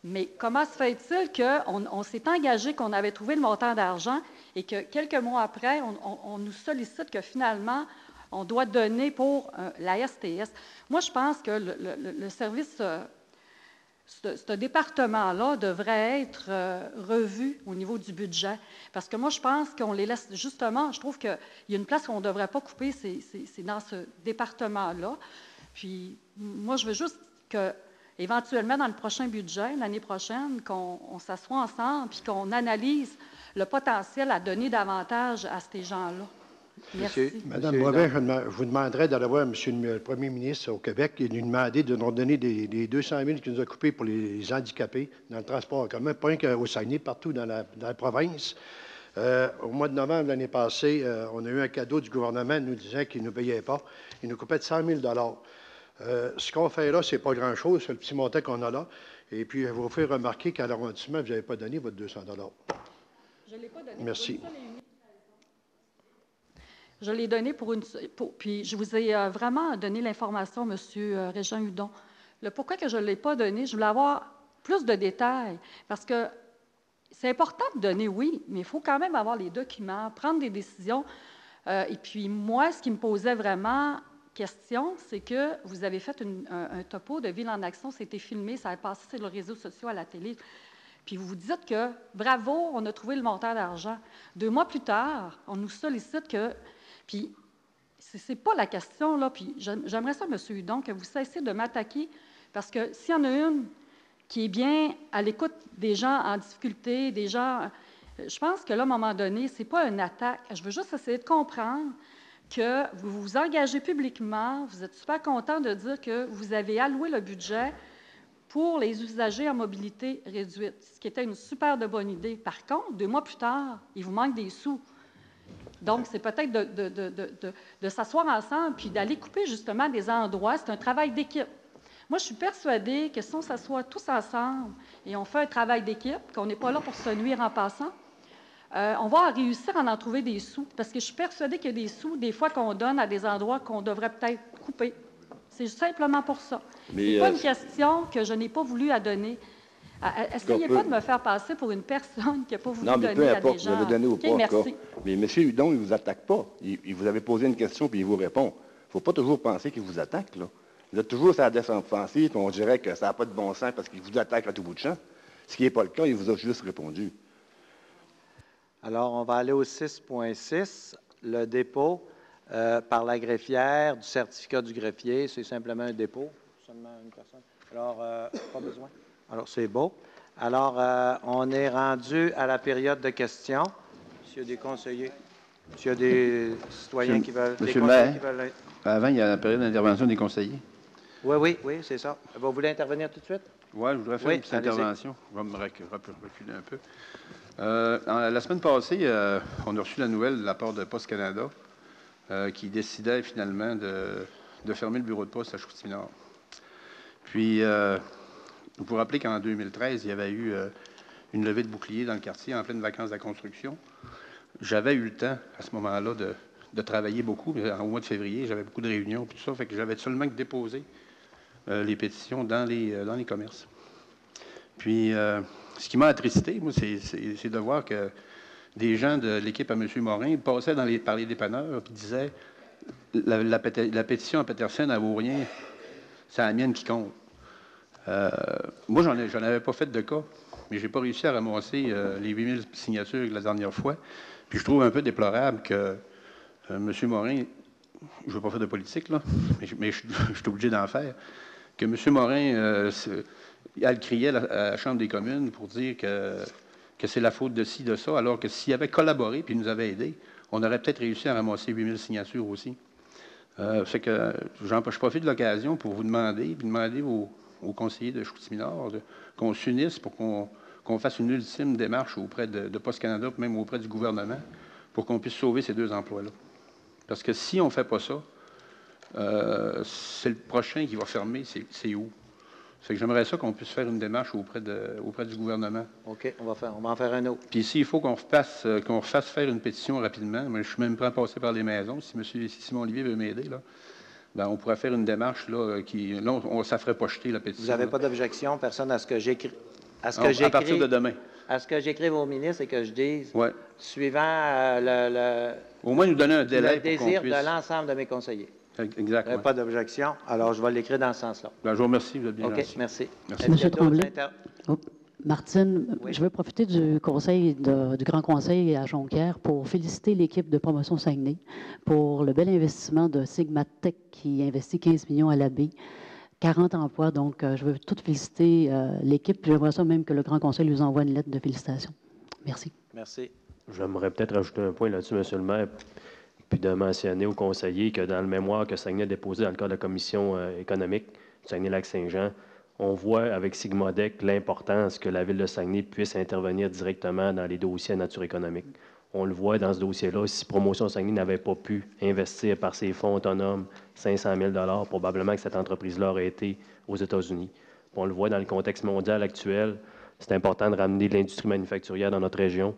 [SPEAKER 3] Mais comment se fait-il qu'on s'est engagé qu'on avait trouvé le montant d'argent et que quelques mois après, on nous sollicite que finalement, on doit donner pour la STS? Moi, je pense que le service, ce département-là devrait être revu au niveau du budget. Parce que moi, je pense qu'on les laisse, justement, je trouve qu'il y a une place qu'on ne devrait pas couper, c'est dans ce département-là. Puis, moi, je veux juste que... éventuellement, dans le prochain budget, l'année prochaine, qu'on s'assoie ensemble et qu'on analyse le potentiel à donner davantage à ces gens-là. Merci.
[SPEAKER 10] Madame Boivin, je vous demanderais d'aller voir M. le Premier ministre au Québec et de lui demander de nous donner les 200 000 qu'il nous a coupés pour les handicapés dans le transport en commun, pas qu'au Saguenay, partout dans la province. Au mois de novembre l'année passée, on a eu un cadeau du gouvernement nous disant qu'il ne nous payait pas. Il nous coupait de 100 000 $. Ce qu'on fait là, ce n'est pas grand-chose, c'est le petit montant qu'on a là. Et puis, je vous fais remarquer qu'à l'arrondissement, vous n'avez pas donné votre 200 $.
[SPEAKER 3] Je ne l'ai pas donné.
[SPEAKER 10] Merci.
[SPEAKER 3] Je l'ai donné puis je vous ai vraiment donné l'information, M. Régent Hudon. Le pourquoi que je ne l'ai pas donné, je voulais avoir plus de détails. Parce que c'est important de donner, oui, mais il faut quand même avoir les documents, prendre des décisions. Et puis, moi, ce qui me posait vraiment question, c'est que vous avez fait un topo de Ville en action, c'était filmé, ça a passé sur les réseaux sociaux, à la télé. Puis vous vous dites que, bravo, on a trouvé le montant d'argent. 2 mois plus tard, on nous sollicite que... Puis, c'est pas la question, là. Puis j'aimerais ça, M. Hudon, que vous cessiez de m'attaquer, parce que s'il y en a une qui est bien à l'écoute des gens en difficulté, des gens... Je pense que là, à un moment donné, c'est pas une attaque. Je veux juste essayer de comprendre que vous vous engagez publiquement, vous êtes super content de dire que vous avez alloué le budget pour les usagers en mobilité réduite, ce qui était une super de bonne idée. Par contre, 2 mois plus tard, il vous manque des sous. Donc, c'est peut-être de s'asseoir ensemble puis d'aller couper justement des endroits. C'est un travail d'équipe. Moi, je suis persuadée que si on s'assoit tous ensemble et on fait un travail d'équipe, qu'on n'est pas là pour se nuire en passant, on va réussir à en trouver des sous. Parce que je suis persuadée qu'il y a des sous, des fois, qu'on donne à des endroits qu'on devrait peut-être couper. C'est simplement pour ça. Ce n'est pas une question que je n'ai pas voulu à donner Essayez pas de me faire passer pour une personne qui n'a pas voulu donner à des gens.
[SPEAKER 11] Non, mais peu importe, vous avez donné ou
[SPEAKER 3] OK,
[SPEAKER 11] pas.
[SPEAKER 3] merci.
[SPEAKER 11] Mais M. Hudon, il ne vous attaque pas. Il vous avait posé une question, puis il vous répond. Il ne faut pas toujours penser qu'il vous attaque, là. Vous êtes toujours sur la descente offensive, puis on dirait que ça n'a pas de bon sens parce qu'il vous attaque à tout bout de champ. Ce qui n'est pas le cas, il vous a juste répondu.
[SPEAKER 4] Alors, on va aller au 6.6, le dépôt par la greffière du certificat du greffier. C'est simplement un dépôt, seulement une personne. Alors, pas besoin. Alors, c'est beau. Alors, on est rendu à la période de questions. S'il y a des conseillers, s'il y a des citoyens qui veulent...
[SPEAKER 12] Monsieur le maire, avant, il y a la période d'intervention des conseillers.
[SPEAKER 4] Oui, c'est ça. Vous voulez intervenir tout de suite?
[SPEAKER 12] Oui, je voudrais faire une petite intervention. Je vais me reculer un peu. La semaine passée, on a reçu la nouvelle de la part de Poste Canada qui décidait finalement de fermer le bureau de poste à Chicoutimi-Nord. Puis, vous vous rappelez qu'en 2013, il y avait eu une levée de bouclier dans le quartier en pleine vacances de la construction. J'avais eu le temps, à ce moment-là, de travailler beaucoup. Au mois de février, j'avais beaucoup de réunions et tout ça. Fait que j'avais seulement que déposé les pétitions dans les commerces. Puis, ce qui m'a attristé, moi, c'est de voir que des gens de l'équipe à M. Morin passaient par les dépanneurs et disaient la pétition à Petersen, elle ne vaut rien, c'est la mienne qui compte. Moi, j'en avais pas fait de cas, mais je n'ai pas réussi à ramasser les 8000 signatures la dernière fois. Puis je trouve un peu déplorable que M. Morin, je ne veux pas faire de politique, là, mais je suis obligé d'en faire, que M. Morin, elle criait à la Chambre des communes pour dire que c'est la faute de ci, de ça, alors que s'il avait collaboré puis nous avait aidés, on aurait peut-être réussi à ramasser 8000 signatures aussi. Fait que je profite de l'occasion pour vous demander, puis demander aux conseillers de Chicoutimi-Nord qu'on s'unisse pour qu'on fasse une ultime démarche auprès de Poste Canada, puis même auprès du gouvernement, pour qu'on puisse sauver ces 2 emplois-là. Parce que si on ne fait pas ça, c'est le prochain qui va fermer, c'est où? Fait que j'aimerais ça qu'on puisse faire une démarche auprès du gouvernement.
[SPEAKER 4] OK, on va en faire un autre.
[SPEAKER 12] Puis ici, il faut qu'on refasse faire une pétition rapidement. Mais je suis même prêt à passer par les maisons. Si M. Simon Olivier veut m'aider, là, ben, on pourrait faire une démarche là, ça ne ferait pas jeter la pétition.
[SPEAKER 4] Vous n'avez pas d'objection, personne, à ce que j'écris? À
[SPEAKER 12] partir de demain.
[SPEAKER 4] À ce que j'écrive au ministre et que je dise, suivant
[SPEAKER 12] au moins nous donner un délai
[SPEAKER 4] le désir de l'ensemble de mes conseillers.
[SPEAKER 12] Exactement.
[SPEAKER 4] Pas d'objection. Alors, je vais l'écrire dans ce sens-là.
[SPEAKER 12] Ben, je vous remercie. Vous êtes bien
[SPEAKER 4] OK, merci.
[SPEAKER 8] M. Tremblay. Martine, je veux profiter du Grand Conseil à Jonquière pour féliciter l'équipe de promotion Saguenay pour le bel investissement de Sigmatech qui investit 15 millions à l'abbé. 40 emplois, donc je veux tout féliciter l'équipe. J'aimerais ça même que le Grand Conseil lui envoie une lettre de félicitations. Merci.
[SPEAKER 4] Merci.
[SPEAKER 13] J'aimerais peut-être rajouter un point là-dessus, M. le maire, puis de mentionner aux conseillers que dans le mémoire que Saguenay a déposé dans le cadre de la commission économique du Saguenay-Lac-Saint-Jean, on voit avec Sigmodec l'importance que la Ville de Saguenay puisse intervenir directement dans les dossiers à nature économique. On le voit dans ce dossier-là. Si Promotion Saguenay n'avait pas pu investir par ses fonds autonomes 500 000 probablement que cette entreprise-là aurait été aux États-Unis. On le voit dans le contexte mondial actuel. C'est important de ramener de l'industrie manufacturière dans notre région,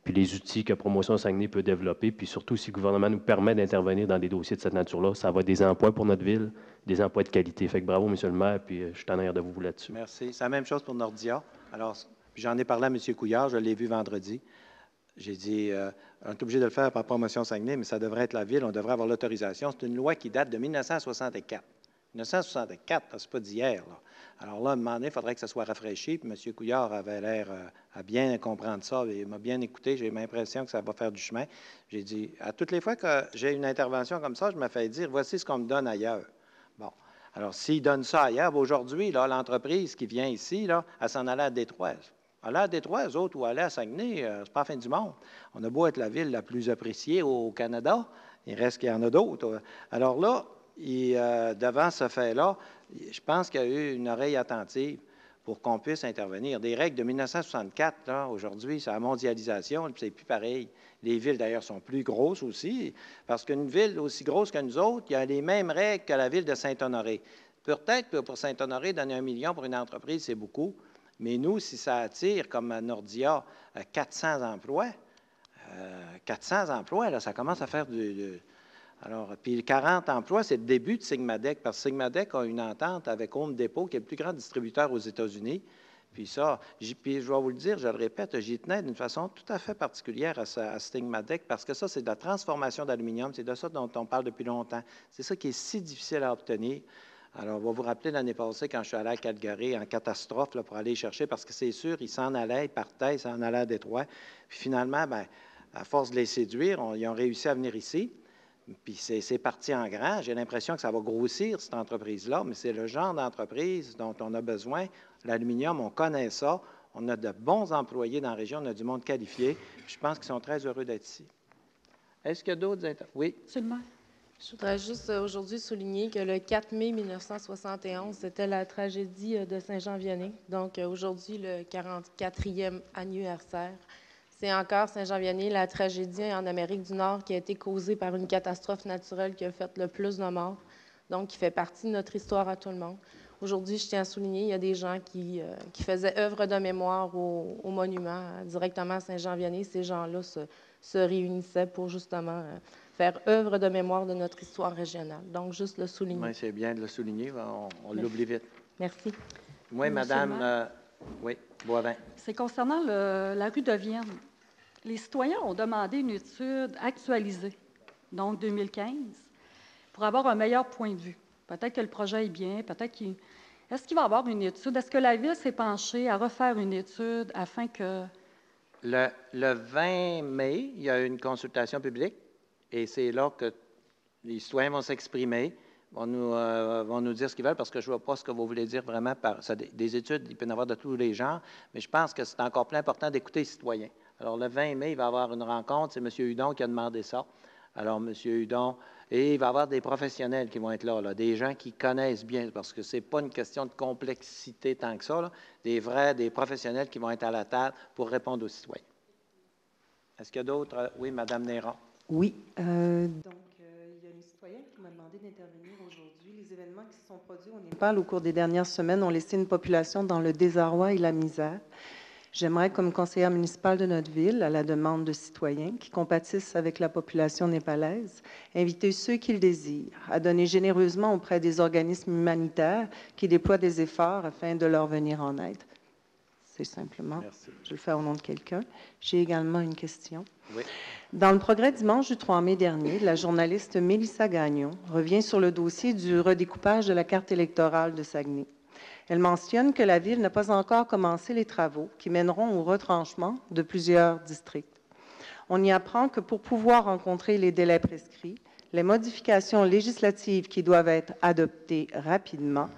[SPEAKER 13] puis les outils que Promotion Saguenay peut développer, puis surtout si le gouvernement nous permet d'intervenir dans des dossiers de cette nature-là, ça va être des emplois pour notre ville, des emplois de qualité. Fait que bravo, M. le maire, puis je suis en arrière de vous là-dessus.
[SPEAKER 4] Merci. C'est la même chose pour Nordia. Alors, j'en ai parlé à M. Couillard, je l'ai vu vendredi. J'ai dit, on est obligé de le faire par Promotion Saguenay, mais ça devrait être la Ville, on devrait avoir l'autorisation. C'est une loi qui date de 1964. 1964, c'est pas d'hier, là. Alors là, à un moment donné, il faudrait que ça soit rafraîchi. Puis M. Couillard avait l'air à bien comprendre ça. Il m'a bien écouté. J'ai l'impression que ça va faire du chemin. J'ai dit, à toutes les fois que j'ai une intervention comme ça, je me fais dire, voici ce qu'on me donne ailleurs. Bon. Alors, s'il donne ça ailleurs, aujourd'hui, là, l'entreprise qui vient ici, là, elle s'en allait à Détroit. Aller à Détroit, eux autres, ou aller à Saguenay, c'est pas la fin du monde. On a beau être la ville la plus appréciée au Canada, il reste qu'il y en a d'autres. Alors là, devant ce fait-là, je pense qu'il y a eu une oreille attentive pour qu'on puisse intervenir. Des règles de 1964, là, aujourd'hui, c'est la mondialisation, c'est plus pareil. Les villes, d'ailleurs, sont plus grosses aussi, parce qu'une ville aussi grosse que nous autres, il y a les mêmes règles que la ville de Saint-Honoré. Peut-être que pour Saint-Honoré, donner 1 million pour une entreprise, c'est beaucoup, mais nous, si ça attire, comme à Nordia, 400 emplois, 400 emplois, là, ça commence à faire Alors, puis 40 emplois, c'est le début de Sigmadec, parce que Sigmadec a une entente avec Home Depot, qui est le plus grand distributeur aux États-Unis. Puis ça, puis je vais vous le dire, je le répète, j'y tenais d'une façon tout à fait particulière à Stigmatec, parce que ça, c'est de la transformation d'aluminium, c'est de ça dont on parle depuis longtemps. C'est ça qui est si difficile à obtenir. Alors, on va vous rappeler l'année passée, quand je suis allé à Calgary en catastrophe là, pour aller chercher, parce que c'est sûr, ils s'en allaient, ils partaient, ils s'en allaient à Détroit. Puis finalement, bien, à force de les séduire, ils ont réussi à venir ici. Puis c'est parti en grand. J'ai l'impression que ça va grossir, cette entreprise-là, mais c'est le genre d'entreprise dont on a besoin. L'aluminium, on connaît ça. On a de bons employés dans la région, on a du monde qualifié. Je pense qu'ils sont très heureux d'être ici. Est-ce qu'il y a d'autres... Oui?
[SPEAKER 3] Absolument.
[SPEAKER 5] Je voudrais juste aujourd'hui souligner que le 4 mai 1971, c'était la tragédie de Saint-Jean-Vianney. Donc aujourd'hui, le 44e anniversaire. C'est encore Saint-Jean-Vianney, la tragédie en Amérique du Nord qui a été causée par une catastrophe naturelle qui a fait le plus de morts, donc qui fait partie de notre histoire à tout le monde. Aujourd'hui, je tiens à souligner, il y a des gens qui faisaient œuvre de mémoire au monument directement à Saint-Jean-Vianney. Ces gens-là se réunissaient pour justement faire œuvre de mémoire de notre histoire régionale. Donc, juste le souligner.
[SPEAKER 4] Oui, c'est bien de le souligner. On l'oublie vite.
[SPEAKER 5] Merci.
[SPEAKER 4] Oui, Madame... oui, Boivin.
[SPEAKER 3] C'est concernant la rue de Vienne. Les citoyens ont demandé une étude actualisée, donc 2015, pour avoir un meilleur point de vue. Peut-être que le projet est bien, peut-être qu'il... Est-ce qu'il va y avoir une étude? Est-ce que la Ville s'est penchée à refaire une étude afin que...
[SPEAKER 4] Le 20 mai, il y a eu une consultation publique et c'est là que les citoyens vont s'exprimer, vont nous dire ce qu'ils veulent, parce que je ne vois pas ce que vous voulez dire vraiment par ça. Des études, il peut y en avoir de tous les genres, mais je pense que c'est encore plus important d'écouter les citoyens. Alors, le 20 mai, il va y avoir une rencontre. C'est M. Hudon qui a demandé ça. Alors, M. Hudon, et il va y avoir des professionnels qui vont être là, des gens qui connaissent bien, parce que ce n'est pas une question de complexité tant que ça, là, des professionnels qui vont être à la table pour répondre aux citoyens. Est-ce qu'il y a d'autres? Oui, Mme Néron.
[SPEAKER 7] Oui. Il y a une citoyenne qui m'a demandé d'intervenir aujourd'hui. Les événements qui se sont produits au Népal au cours des dernières semaines ont laissé une population dans le désarroi et la misère. J'aimerais, comme conseillère municipale de notre ville, à la demande de citoyens qui compatissent avec la population népalaise, inviter ceux qui le désirent à donner généreusement auprès des organismes humanitaires qui déploient des efforts afin de leur venir en aide. C'est simplement,
[SPEAKER 4] Merci.
[SPEAKER 7] Je le fais au nom de quelqu'un. J'ai également une question.
[SPEAKER 4] Oui.
[SPEAKER 7] Dans le Progrès dimanche du 3 mai dernier, la journaliste Mélissa Gagnon revient sur le dossier du redécoupage de la carte électorale de Saguenay. Elle mentionne que la Ville n'a pas encore commencé les travaux qui mèneront au retranchement de plusieurs districts. On y apprend que pour pouvoir rencontrer les délais prescrits, les modifications législatives qui doivent être adoptées rapidement,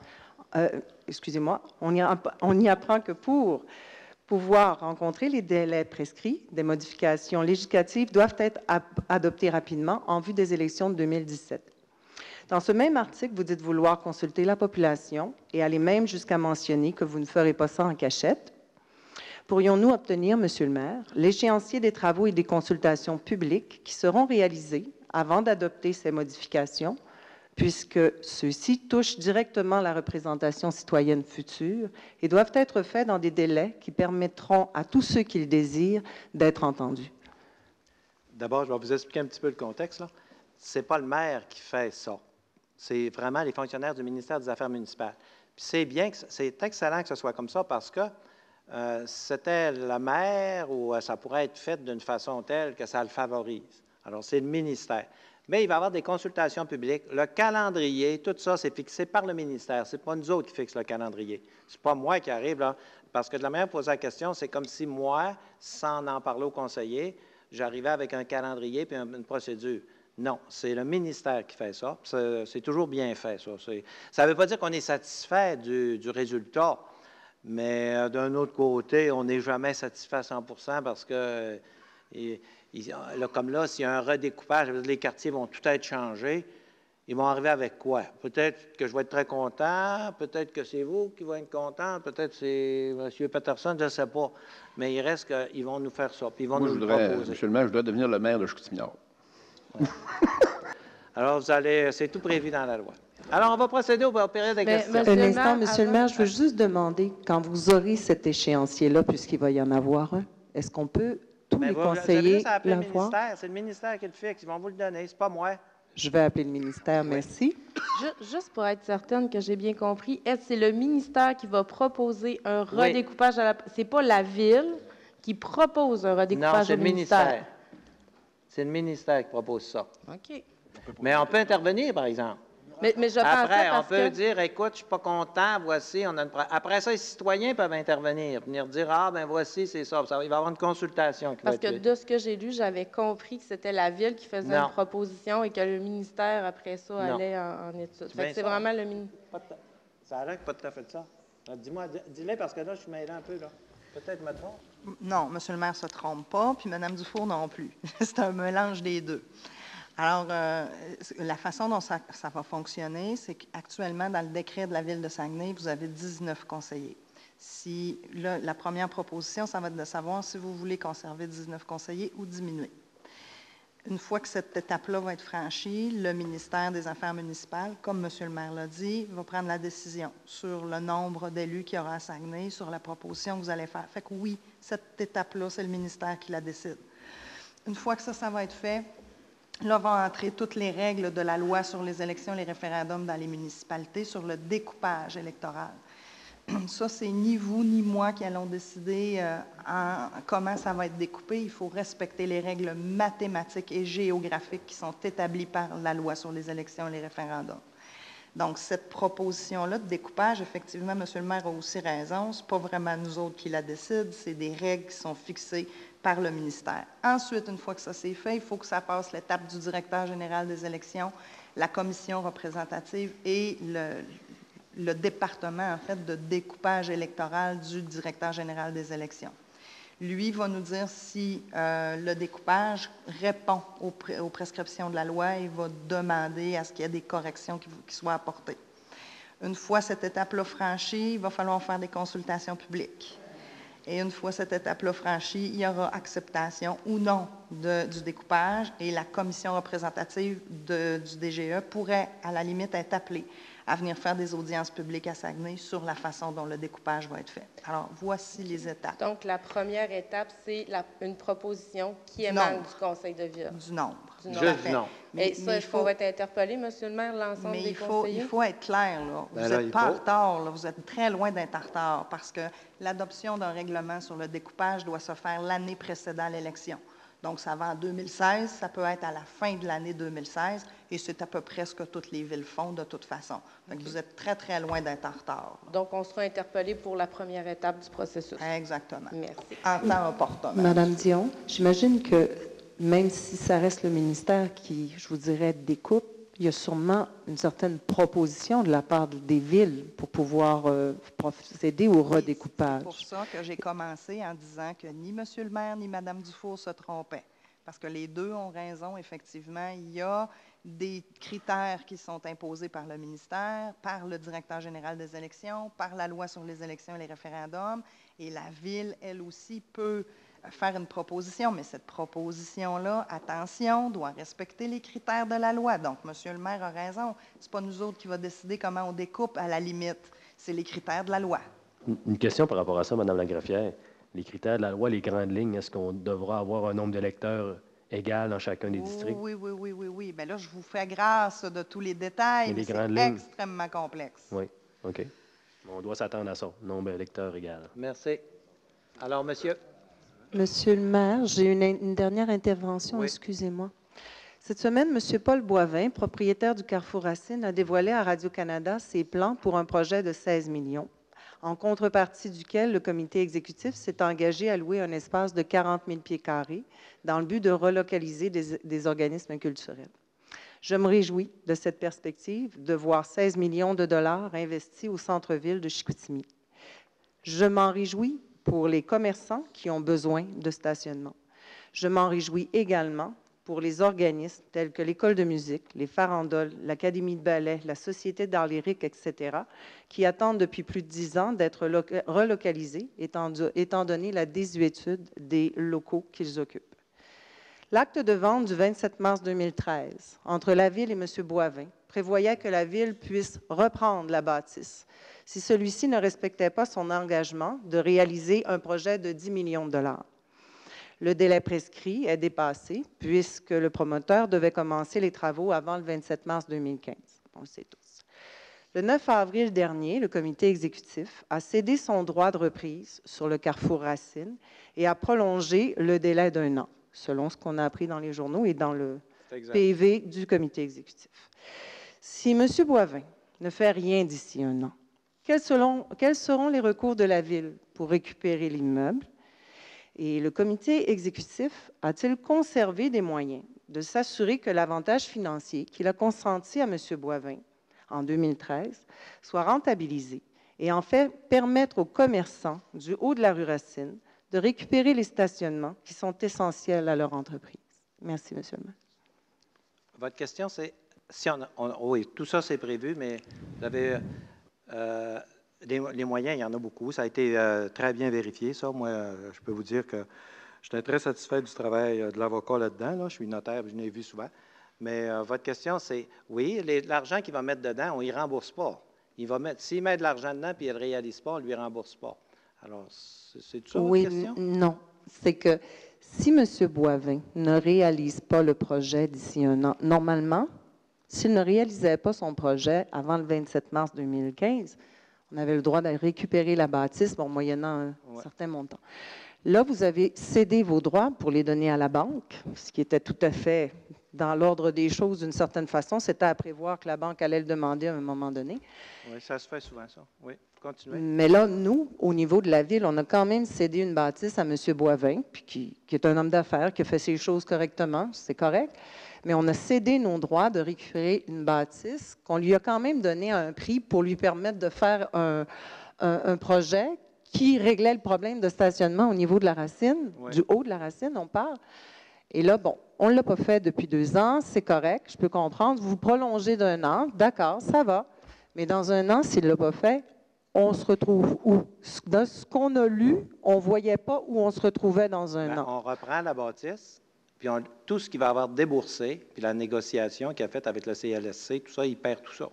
[SPEAKER 7] on y apprend que pour pouvoir rencontrer les délais prescrits, des modifications législatives doivent être adoptées rapidement en vue des élections de 2017. Dans ce même article, vous dites vouloir consulter la population et aller même jusqu'à mentionner que vous ne ferez pas ça en cachette. Pourrions-nous obtenir, Monsieur le maire, l'échéancier des travaux et des consultations publiques qui seront réalisés avant d'adopter ces modifications, puisque ceux-ci touchent directement la représentation citoyenne future et doivent être faits dans des délais qui permettront à tous ceux qui le désirent d'être entendus?
[SPEAKER 4] D'abord, je vais vous expliquer un petit peu le contexte. Ce n'est pas le maire qui fait ça. C'est vraiment les fonctionnaires du ministère des Affaires municipales. Puis c'est excellent que ce soit comme ça parce que c'était le maire ou ça pourrait être fait d'une façon telle que ça le favorise. Alors, c'est le ministère. Mais il va y avoir des consultations publiques. Le calendrier, tout ça, c'est fixé par le ministère. Ce n'est pas nous autres qui fixons le calendrier. Ce n'est pas moi qui arrive là. Parce que de la manière de poser la question, c'est comme si moi, sans en parler au conseiller, j'arrivais avec un calendrier et une procédure. Non, c'est le ministère qui fait ça. C'est toujours bien fait, ça. Ça ne veut pas dire qu'on est satisfait du résultat, mais d'un autre côté, on n'est jamais satisfait à 100% parce que, là, comme là, s'il y a un redécoupage, les quartiers vont tout être changés, ils vont arriver avec quoi? Peut-être que je vais être très content, peut-être que c'est vous qui vont être content, peut-être c'est M. Peterson, je ne sais pas. Mais il reste qu'ils vont nous faire ça, puis ils vont nous le proposer.
[SPEAKER 12] Monsieur le maire, je dois devenir le maire de Chicoutimi-Nord. Ouais.
[SPEAKER 4] Alors, c'est tout prévu dans la loi. Alors, on va procéder aux périodes de questions.
[SPEAKER 7] Un instant, Monsieur le maire, je veux juste demander, quand vous aurez cet échéancier-là, puisqu'il va y en avoir un, est-ce qu'on peut tous les conseillers l'avoir?
[SPEAKER 4] C'est le ministère qui le fixe, ils vont vous le donner, c'est pas moi.
[SPEAKER 7] Je vais appeler le ministère. Merci.
[SPEAKER 5] Juste pour être certaine que j'ai bien compris, est-ce que c'est le ministère qui va proposer un redécoupage à la... C'est pas la Ville qui propose un redécoupage au ministère?
[SPEAKER 14] C'est le ministère qui propose ça.
[SPEAKER 5] OK.
[SPEAKER 14] Mais on peut intervenir, par exemple.
[SPEAKER 5] Mais je
[SPEAKER 14] Après,
[SPEAKER 5] pensais
[SPEAKER 14] on peut dire, écoute, je suis pas content, voici, on a une... Après ça, les citoyens peuvent intervenir, venir dire, ah, ben voici, c'est ça. Il va y avoir une consultation qui va
[SPEAKER 5] Parce que de ce que j'ai lu, j'avais compris que c'était la Ville qui faisait une proposition et que le ministère, après ça, allait en étude. Fait que c'est vraiment le ministère.
[SPEAKER 14] Ça a l'air que pas tout à fait ça. Dis-moi, dis-le parce que là, je suis mêlé un peu, là. Peut-être me trompe.
[SPEAKER 15] Non, M. le maire ne se trompe pas, puis Mme Dufour non plus. C'est un mélange des deux. Alors, la façon dont ça va fonctionner, c'est qu'actuellement, dans le décret de la Ville de Saguenay, vous avez 19 conseillers. Si, là, la première proposition, ça va être de savoir si vous voulez conserver 19 conseillers ou diminuer. Une fois que cette étape-là va être franchie, le ministère des Affaires municipales, comme M. le maire l'a dit, va prendre la décision sur le nombre d'élus qu'il y aura à Saguenay, sur la proposition que vous allez faire. Fait que oui, cette étape-là, c'est le ministère qui la décide. Une fois que ça va être fait, là vont entrer toutes les règles de la loi sur les élections et les référendums dans les municipalités, sur le découpage électoral. Ça, c'est ni vous ni moi qui allons décider comment ça va être découpé. Il faut respecter les règles mathématiques et géographiques qui sont établies par la loi sur les élections et les référendums. Donc, cette proposition-là de découpage, effectivement, M. le maire a aussi raison, ce n'est pas vraiment nous autres qui la décident, c'est des règles qui sont fixées par le ministère. Ensuite, une fois que ça c'est fait, il faut que ça passe l'étape du directeur général des élections, la commission représentative et le département, en fait, de découpage électoral du directeur général des élections. Lui va nous dire si le découpage répond aux prescriptions de la loi et va demander à ce qu'il y ait des corrections qui soient apportées. Une fois cette étape-là franchie, il va falloir faire des consultations publiques. Et une fois cette étape-là franchie, il y aura acceptation ou non du découpage et la commission représentative du DGE pourrait, à la limite, être appelée à venir faire des audiences publiques à Saguenay sur la façon dont le découpage va être fait. Alors, voici les étapes.
[SPEAKER 5] Donc, la première étape, c'est une proposition qui émane du Conseil de Ville.
[SPEAKER 15] Du nombre.
[SPEAKER 14] Juste du nombre.
[SPEAKER 5] Et ça, il faut être interpellé, M. le maire, l'ensemble des conseillers?
[SPEAKER 15] Il faut être clair, là. Vous n'êtes pas en retard, là. Vous êtes très loin d'être en retard parce que l'adoption d'un règlement sur le découpage doit se faire l'année précédant l'élection. Donc, ça va en 2016, ça peut être à la fin de l'année 2016, et c'est à peu près ce que toutes les villes font de toute façon. Donc, vous êtes très, très loin d'être en retard. Là.
[SPEAKER 5] Donc, on sera interpellé pour la première étape du processus.
[SPEAKER 15] Exactement.
[SPEAKER 5] Merci.
[SPEAKER 15] En temps opportun.
[SPEAKER 7] Madame Dion, j'imagine que même si ça reste le ministère qui, je vous dirais, découpe, il y a sûrement une certaine proposition de la part des villes pour pouvoir procéder au redécoupage.
[SPEAKER 15] C'est pour ça que j'ai commencé en disant que ni M. le maire ni Mme Dufour se trompaient. Parce que les deux ont raison, effectivement. Il y a des critères qui sont imposés par le ministère, par le directeur général des élections, par la loi sur les élections et les référendums. Et la ville, elle aussi, peut faire une proposition, mais cette proposition-là, attention, doit respecter les critères de la loi. Donc, M. le maire a raison. Ce n'est pas nous autres qui va décider comment on découpe, à la limite. C'est les critères de la loi.
[SPEAKER 13] Une question par rapport à ça, Mme Lagraffière. Les critères de la loi, les grandes lignes, est-ce qu'on devra avoir un nombre d'électeurs égal dans chacun des districts?
[SPEAKER 15] Oui. Bien là, je vous fais grâce de tous les détails, mais c'est extrêmement complexe.
[SPEAKER 13] Oui, OK. On doit s'attendre à ça, nombre d'électeurs égal.
[SPEAKER 14] Merci. Alors, monsieur?
[SPEAKER 7] Monsieur le maire, j'ai une dernière intervention, excusez-moi. Cette semaine, M. Paul Boivin, propriétaire du Carrefour Racine, a dévoilé à Radio-Canada ses plans pour un projet de 16 millions, en contrepartie duquel le comité exécutif s'est engagé à louer un espace de 40 000 pieds carrés dans le but de relocaliser des organismes culturels. Je me réjouis de cette perspective de voir 16 millions de dollars investis au centre-ville de Chicoutimi. Je m'en réjouis pour les commerçants qui ont besoin de stationnement. Je m'en réjouis également pour les organismes tels que l'École de musique, les farandoles, l'Académie de ballet, la Société d'art lyrique, etc., qui attendent depuis plus de 10 ans d'être relocalisés, étant donné la désuétude des locaux qu'ils occupent. L'acte de vente du 27 mars 2013 entre la Ville et M. Boivin prévoyait que la Ville puisse reprendre la bâtisse si celui-ci ne respectait pas son engagement de réaliser un projet de 10 millions de dollars. Le délai prescrit est dépassé puisque le promoteur devait commencer les travaux avant le 27 mars 2015. On le sait tous. Le 9 avril dernier, le comité exécutif a cédé son droit de reprise sur le carrefour Racine et a prolongé le délai d'1 an, selon ce qu'on a appris dans les journaux et dans le PV du comité exécutif. Si M. Boivin ne fait rien d'ici 1 an, quels seront les recours de la Ville pour récupérer l'immeuble? Et le comité exécutif a-t-il conservé des moyens de s'assurer que l'avantage financier qu'il a consenti à M. Boivin en 2013 soit rentabilisé et en fait permettre aux commerçants du haut de la rue Racine de récupérer les stationnements qui sont essentiels à leur entreprise? Merci, M. le maire.
[SPEAKER 14] Votre question, c'est, si oui, tout ça c'est prévu, mais vous avez les moyens, il y en a beaucoup. Ça a été très bien vérifié, ça. Moi, je peux vous dire que j'étais très satisfait du travail de l'avocat là-dedans. Là. Je suis notaire, je l'ai vu souvent. Mais votre question, c'est, oui, l'argent qu'il va mettre dedans, on ne y rembourse pas. S'il met de l'argent dedans et il ne le réalise pas, on ne lui rembourse pas. Alors, c'est tout ça votre question?
[SPEAKER 7] Non. C'est que si M. Boivin ne réalise pas le projet d'ici 1 an, normalement, s'il ne réalisait pas son projet avant le 27 mars 2015, on avait le droit de récupérer la bâtisse moyennant un certain montant. Là, vous avez cédé vos droits pour les donner à la banque, ce qui était tout à fait dans l'ordre des choses d'une certaine façon. C'était à prévoir que la banque allait le demander à un moment donné.
[SPEAKER 14] Oui, ça se fait souvent, ça. Oui, continuez.
[SPEAKER 7] Mais là, nous, au niveau de la Ville, on a quand même cédé une bâtisse à M. Boivin, puis qui est un homme d'affaires, qui a fait ses choses correctement, c'est correct. Mais on a cédé nos droits de récupérer une bâtisse qu'on lui a quand même donné à un prix pour lui permettre de faire un projet qui réglait le problème de stationnement au niveau de la Racine, du haut de la Racine, on parle. Et là, bon, on ne l'a pas fait depuis 2 ans, c'est correct, je peux comprendre. Vous prolongez d'1 an, d'accord, ça va. Mais dans 1 an, s'il ne l'a pas fait, on se retrouve où? Dans ce qu'on a lu, on ne voyait pas où on se retrouvait dans 1 an.
[SPEAKER 14] On reprend la bâtisse, puis tout ce qu'il va avoir déboursé, puis la négociation qu'il a faite avec le CLSC, tout ça, il perd tout ça.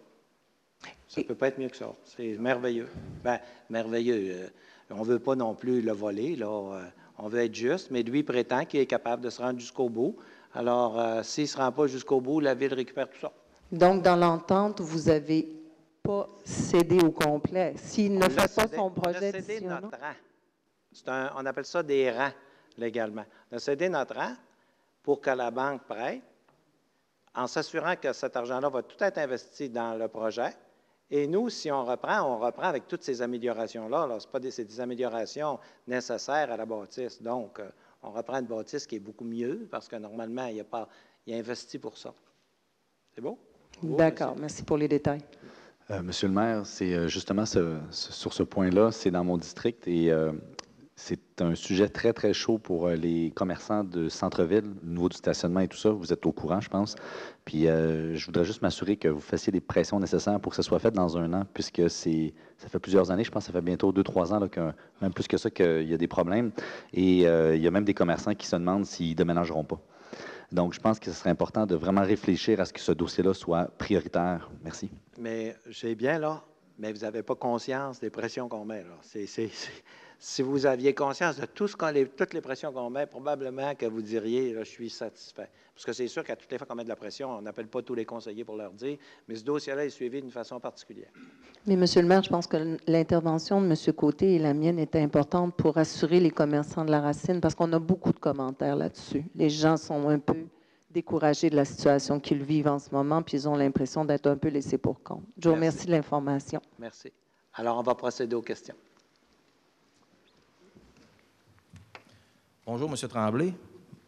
[SPEAKER 14] Ça ne peut pas être mieux que ça. C'est merveilleux. Bien, merveilleux. On ne veut pas non plus le voler, là. On veut être juste, mais lui prétend qu'il est capable de se rendre jusqu'au bout. Alors, s'il ne se rend pas jusqu'au bout, la Ville récupère tout ça.
[SPEAKER 7] Donc, dans l'entente, vous n'avez pas cédé au complet. S'il ne fait pas son projet d'ici 1 an.
[SPEAKER 14] Notre rang. On appelle ça des rangs, légalement. On a cédé notre rang pour que la banque prête, en s'assurant que cet argent-là va tout être investi dans le projet. Et nous, si on reprend avec toutes ces améliorations-là. C'est des améliorations nécessaires à la bâtisse. Donc, on reprend une bâtisse qui est beaucoup mieux parce que normalement, il a investi pour ça. C'est beau?
[SPEAKER 7] D'accord. Merci pour les détails.
[SPEAKER 16] Monsieur le maire, c'est justement sur ce point-là, c'est dans mon district et c'est un sujet très, très chaud pour les commerçants de centre-ville, au niveau du stationnement et tout ça. Vous êtes au courant, je pense. Puis, je voudrais juste m'assurer que vous fassiez les pressions nécessaires pour que ça soit fait dans 1 an, puisque ça fait plusieurs années, je pense que ça fait bientôt 2-3 ans, là, même plus que ça, qu'il y a des problèmes. Et il y a même des commerçants qui se demandent s'ils ne déménageront pas. Donc, je pense que ce serait important de vraiment réfléchir à ce que ce dossier-là soit prioritaire. Merci.
[SPEAKER 14] Mais j'ai bien, là, mais vous n'avez pas conscience des pressions qu'on met, là. Si vous aviez conscience de toutes les pressions qu'on met, probablement que vous diriez, là, je suis satisfait. Parce que c'est sûr qu'à toutes les fois qu'on met de la pression, on n'appelle pas tous les conseillers pour leur dire, mais ce dossier-là est suivi d'une façon particulière.
[SPEAKER 7] Mais, M. le maire, je pense que l'intervention de M. Côté et la mienne est importante pour assurer les commerçants de la Racine, parce qu'on a beaucoup de commentaires là-dessus. Les gens sont un peu découragés de la situation qu'ils vivent en ce moment, puis ils ont l'impression d'être un peu laissés pour compte. Je vous remercie de l'information.
[SPEAKER 14] Merci. Alors, on va procéder aux questions.
[SPEAKER 17] Bonjour, M. Tremblay.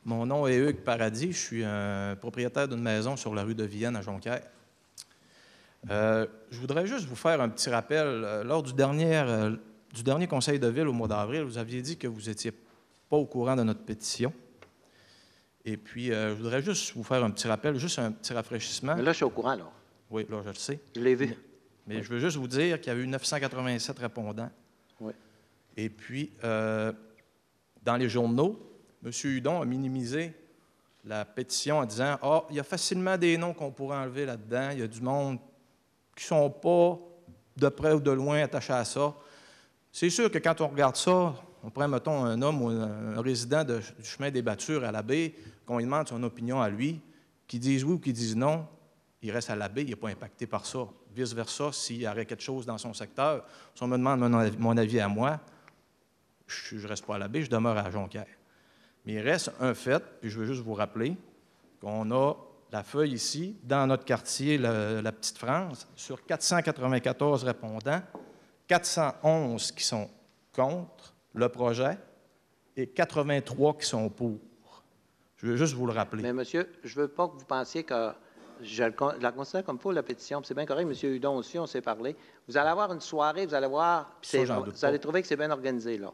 [SPEAKER 17] Mon nom est Hugues Paradis. Je suis un propriétaire d'une maison sur la rue de Vienne à Jonquière. Je voudrais juste vous faire un petit rappel. Lors du dernier conseil de ville au mois d'avril, vous aviez dit que vous n'étiez pas au courant de notre pétition. Et puis, je voudrais juste vous faire un petit rappel, juste un petit rafraîchissement.
[SPEAKER 14] Mais là, je suis au courant, là.
[SPEAKER 17] Oui, là, je le sais.
[SPEAKER 14] Je l'ai vu.
[SPEAKER 17] Mais je veux juste vous dire qu'il y a eu 987 répondants.
[SPEAKER 14] Oui.
[SPEAKER 17] Et puis, dans les journaux, M. Hudon a minimisé la pétition en disant « Ah, il y a facilement des noms qu'on pourrait enlever là-dedans. Il y a du monde qui ne sont pas de près ou de loin attachés à ça. » C'est sûr que quand on regarde ça, On prend, mettons, un homme ou un résident du chemin des Battures à la baie, qu'on lui demande son opinion à lui, qu'il dise oui ou qu'il dise non, il reste à la baie, il n'est pas impacté par ça. Vice-versa, s'il y aurait quelque chose dans son secteur, si on me demande mon avis à moi, je ne reste pas à la baie, je demeure à Jonquière. Mais il reste un fait, puis je veux juste vous rappeler qu'on a la feuille ici, dans notre quartier, la Petite France, sur 494 répondants, 411 qui sont contre le projet et 83 qui sont pour. Je veux juste vous le rappeler.
[SPEAKER 14] Mais monsieur, je ne veux pas que vous pensiez que je la considère comme pour la pétition. C'est bien correct, M. Hudon aussi, on s'est parlé. Vous allez avoir une soirée, vous allez voir, vous allez trouver que c'est bien organisé, là.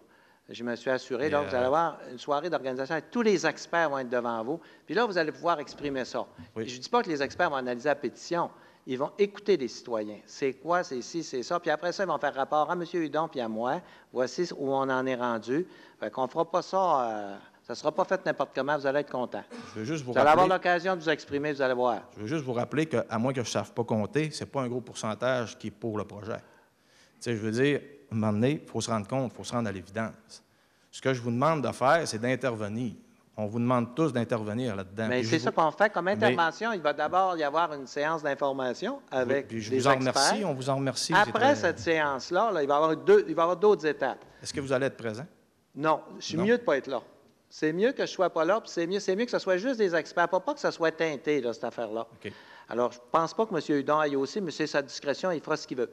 [SPEAKER 14] Je me suis assuré, là, vous allez avoir une soirée d'organisation et tous les experts vont être devant vous. Puis là, vous allez pouvoir exprimer ça. Oui. Je ne dis pas que les experts vont analyser la pétition. Ils vont écouter les citoyens. C'est quoi, c'est ci, c'est ça. Puis après ça, ils vont faire rapport à M. Hudon puis à moi. Voici où on en est rendu. Fait qu'on ne fera pas ça... ça ne sera pas fait n'importe comment. Vous allez être content.
[SPEAKER 17] Je veux juste vous
[SPEAKER 14] allez avoir l'occasion de vous exprimer, vous allez voir.
[SPEAKER 17] Je veux juste vous rappeler qu'à moins que je ne sache pas compter, ce n'est pas un gros pourcentage qui est pour le projet. Tu sais, je veux dire, à un moment donné, il faut se rendre compte, il faut se rendre à l'évidence. Ce que je vous demande de faire, c'est d'intervenir. On vous demande tous d'intervenir là-dedans.
[SPEAKER 14] Mais c'est ça qu'on fait comme intervention. Il va d'abord y avoir une séance d'information avec
[SPEAKER 17] puis je
[SPEAKER 14] les
[SPEAKER 17] vous en
[SPEAKER 14] experts.
[SPEAKER 17] remercie, on vous en remercie.
[SPEAKER 14] Après cette séance-là, là, il va y avoir d'autres étapes.
[SPEAKER 17] Est-ce que vous allez être présent?
[SPEAKER 14] Non, je suis mieux de ne pas être là. C'est mieux que je ne sois pas là, puis c'est mieux que ce soit juste des experts, pas que ce soit teinté, là, cette affaire-là.
[SPEAKER 17] Okay.
[SPEAKER 14] Alors, je ne pense pas que M. Hudon aille aussi, mais c'est sa discrétion, il fera ce qu'il veut.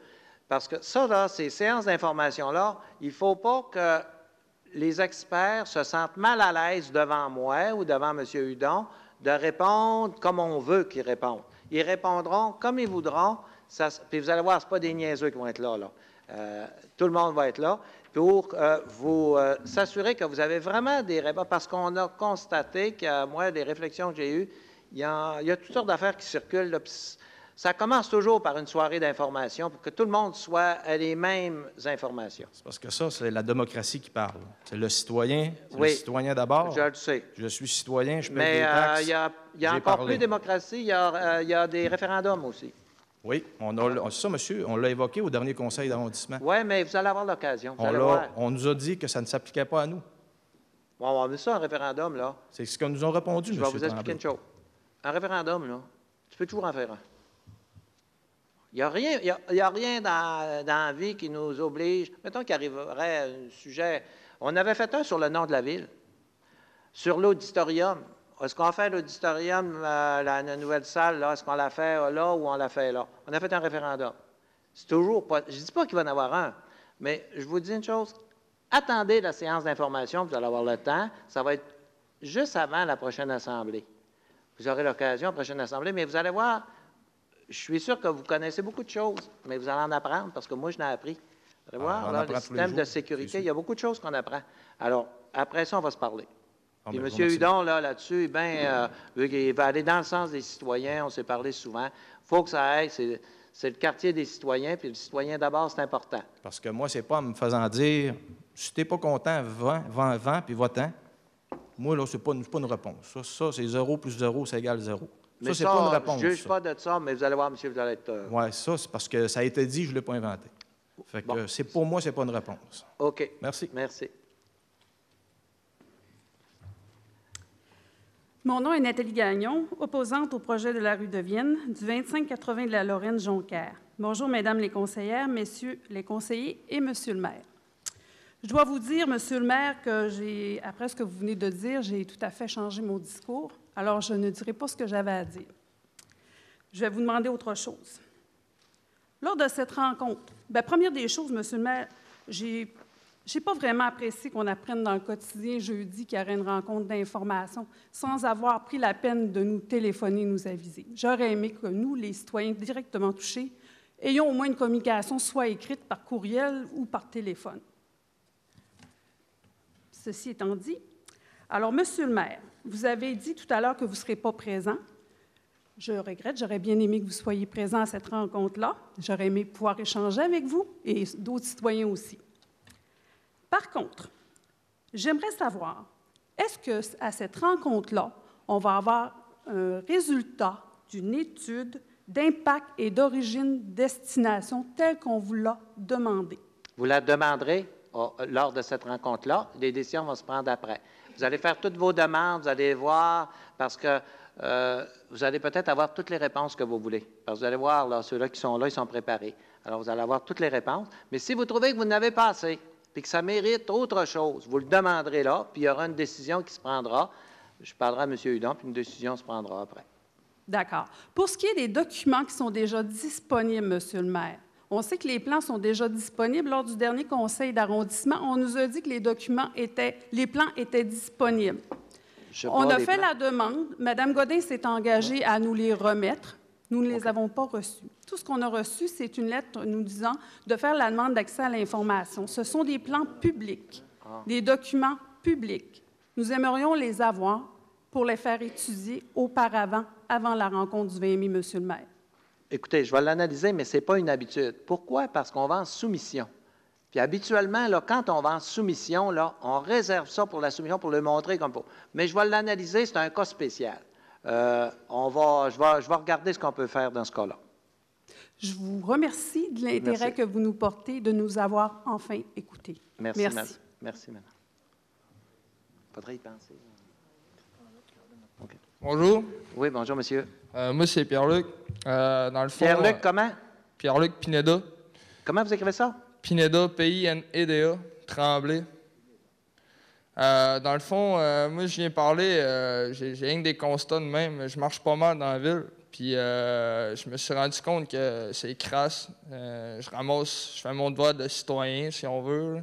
[SPEAKER 14] Parce que ça, là, ces séances d'information-là, il ne faut pas que les experts se sentent mal à l'aise devant moi ou devant M. Hudon de répondre comme on veut qu'ils répondent. Ils répondront comme ils voudront, puis vous allez voir, ce n'est pas des niaiseux qui vont être là. Tout le monde va être là pour vous s'assurer que vous avez vraiment des réponses, parce qu'on a constaté que, moi, des réflexions que j'ai eues, il y a toutes sortes d'affaires qui circulent, là, ça commence toujours par une soirée d'information pour que tout le monde soit à les mêmes informations.
[SPEAKER 17] C'est parce que ça, c'est la démocratie qui parle. C'est le citoyen,
[SPEAKER 14] oui,
[SPEAKER 17] le citoyen d'abord.
[SPEAKER 14] Je le sais.
[SPEAKER 17] Je suis citoyen, je paye des taxes.
[SPEAKER 14] Mais il y a encore plus de démocratie, il y a des référendums aussi.
[SPEAKER 17] Oui, c'est ça, monsieur, on l'a évoqué au dernier conseil d'arrondissement.
[SPEAKER 14] Oui, mais vous allez avoir l'occasion.
[SPEAKER 17] On nous a dit que ça ne s'appliquait pas à nous.
[SPEAKER 14] Bon, on a mis ça, un référendum, là.
[SPEAKER 17] C'est ce que nous ont répondu,
[SPEAKER 14] monsieur. Je vais vous expliquer une chose. Un référendum, là, tu peux toujours en faire un. Il n'y a rien dans la vie qui nous oblige. Mettons qu'il arriverait un sujet. On avait fait un sur le nom de la ville, sur l'auditorium. Est-ce qu'on fait l'auditorium, la nouvelle salle, là? Est-ce qu'on la fait là ou on la fait là? On a fait un référendum. C'est toujours pas. Je ne dis pas qu'il va y en avoir un, mais je vous dis une chose. Attendez la séance d'information, vous allez avoir le temps. Ça va être juste avant la prochaine assemblée. Vous aurez l'occasion, la prochaine assemblée, mais vous allez voir. Je suis sûr que vous connaissez beaucoup de choses, mais vous allez en apprendre parce que moi, je l'ai appris. Vous allez voir, là, le système de sécurité, il y a beaucoup de choses qu'on apprend. Alors, après ça, on va se parler. Puis M. Hudon, là-dessus, il va aller dans le sens des citoyens, on s'est parlé souvent. Il faut que ça aille, c'est le quartier des citoyens, puis le citoyen d'abord, c'est important.
[SPEAKER 17] Parce que moi, c'est pas en me faisant dire, si tu n'es pas content, va, puis va-t'en. Moi, là, c'est pas une réponse. Ça, c'est 0 plus 0, c'est égal 0.
[SPEAKER 14] Mais
[SPEAKER 17] ça, c'est pas une réponse.
[SPEAKER 14] Je ne juge pas de ça, mais vous allez voir, monsieur, vous allez être...
[SPEAKER 17] Oui, ça, c'est parce que ça a été dit, je ne l'ai pas inventé. Fait que pour moi, ce n'est pas une réponse.
[SPEAKER 14] OK.
[SPEAKER 17] Merci.
[SPEAKER 14] Merci.
[SPEAKER 18] Mon nom est Nathalie Gagnon, opposante au projet de la rue de Vienne, du 2580 de la Lorraine-Jonquière. Bonjour, mesdames les conseillères, messieurs les conseillers et monsieur le maire. Je dois vous dire, monsieur le maire, que après ce que vous venez de dire, j'ai tout à fait changé mon discours. Alors, je ne dirai pas ce que j'avais à dire. Je vais vous demander autre chose. Lors de cette rencontre, première des choses, monsieur le maire, j'ai pas vraiment apprécié qu'on apprenne dans le quotidien jeudi qu'il y aurait une rencontre d'information sans avoir pris la peine de nous téléphoner, nous aviser. J'aurais aimé que nous, les citoyens directement touchés, ayons au moins une communication soit écrite par courriel ou par téléphone. Ceci étant dit, alors, monsieur le maire, vous avez dit tout à l'heure que vous ne serez pas présent. Je regrette, j'aurais bien aimé que vous soyez présent à cette rencontre-là. J'aurais aimé pouvoir échanger avec vous et d'autres citoyens aussi. Par contre, j'aimerais savoir, est-ce qu'à cette rencontre-là, on va avoir un résultat d'une étude d'impact et d'origine-destination telle qu'on vous l'a demandé?
[SPEAKER 14] Vous la demanderez? lors de cette rencontre-là. Les décisions vont se prendre après. Vous allez faire toutes vos demandes, vous allez voir, parce que vous allez peut-être avoir toutes les réponses que vous voulez. Parce que vous allez voir, là, ceux-là qui sont là, ils sont préparés. Alors, vous allez avoir toutes les réponses. Mais si vous trouvez que vous n'avez pas assez, puis que ça mérite autre chose, vous le demanderez là, puis il y aura une décision qui se prendra. Je parlerai à M. Hudon, puis une décision se prendra après.
[SPEAKER 18] D'accord. Pour ce qui est des documents qui sont déjà disponibles, M. le maire, on sait que les plans sont déjà disponibles. Lors du dernier conseil d'arrondissement, on nous a dit que les plans étaient disponibles. On a fait la demande. Mme Godin s'est engagée à nous les remettre. Nous ne les avons pas reçus. Tout ce qu'on a reçu, c'est une lettre nous disant de faire la demande d'accès à l'information. Ce sont des plans publics, des documents publics. Nous aimerions les avoir pour les faire étudier auparavant, avant la rencontre du 20 mai, M. le maire.
[SPEAKER 14] Écoutez, je vais l'analyser, mais ce n'est pas une habitude. Pourquoi? Parce qu'on va en soumission. Puis habituellement, là, quand on va en soumission, là, on réserve ça pour la soumission pour le montrer comme pour. Mais je vais l'analyser, c'est un cas spécial. Je vais regarder ce qu'on peut faire dans ce cas-là.
[SPEAKER 18] Je vous remercie de l'intérêt que vous nous portez de nous avoir enfin écoutés.
[SPEAKER 14] Merci. Merci, madame. Faudrait y penser. Okay.
[SPEAKER 19] Bonjour.
[SPEAKER 14] Oui, bonjour, monsieur.
[SPEAKER 19] Moi, c'est Pierre-Luc. Dans le fond,
[SPEAKER 14] Pierre-Luc, comment?
[SPEAKER 19] Pierre-Luc Pineda.
[SPEAKER 14] Comment vous écrivez ça?
[SPEAKER 19] Pineda, P-I-N-E-D-A, Tremblay. Dans le fond, moi, je viens parler, j'ai rien que des constats de même. Je marche pas mal dans la ville, puis je me suis rendu compte que c'est crasse. Je fais mon devoir de citoyen, si on veut, là,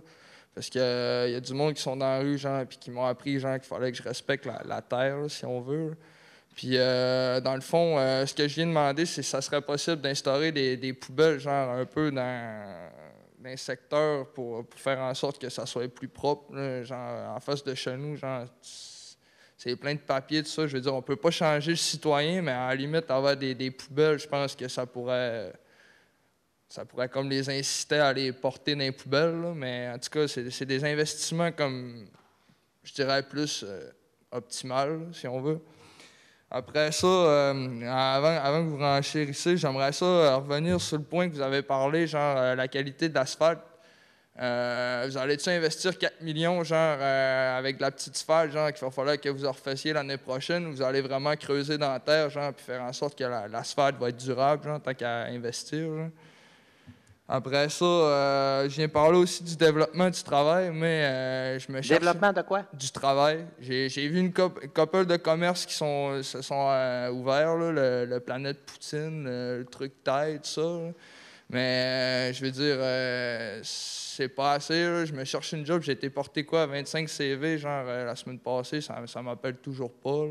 [SPEAKER 19] parce qu'il y a du monde qui sont dans la rue, genre, puis qui m'ont appris, genre, qu'il fallait que je respecte la terre, là, si on veut. Là. Puis, dans le fond, ce que je viens de demander, c'est si ça serait possible d'instaurer des poubelles, genre, un peu dans un secteur pour faire en sorte que ça soit plus propre, là, genre, en face de chez nous, genre, c'est plein de papier, tout ça. Je veux dire, on peut pas changer le citoyen, mais à la limite, avoir des poubelles, je pense que ça pourrait comme les inciter à les porter dans les poubelles, là. Mais en tout cas, c'est des investissements comme, je dirais, plus optimal, si on veut. Après ça, avant que vous renchérissez, j'aimerais ça revenir sur le point que vous avez parlé, genre la qualité de l'asphalte. Vous allez-tu investir 4 millions, genre, avec de la petite sphère, genre, qu'il va falloir que vous en refassiez l'année prochaine, ou vous allez vraiment creuser dans la terre, genre, puis faire en sorte que l'asphalte va être durable, genre, tant qu'à investir, genre. Après ça, je viens parler aussi du développement du travail, mais je me cherche...
[SPEAKER 14] Développement de quoi?
[SPEAKER 19] Du travail. J'ai vu une couple de commerces qui se sont ouverts, là, le Planète Poutine, le truc taille, tout ça. Là. Mais je veux dire, c'est pas assez. Là. Je me cherche une job, j'ai été porté quoi, 25 CV, genre la semaine passée, ça m'appelle toujours pas.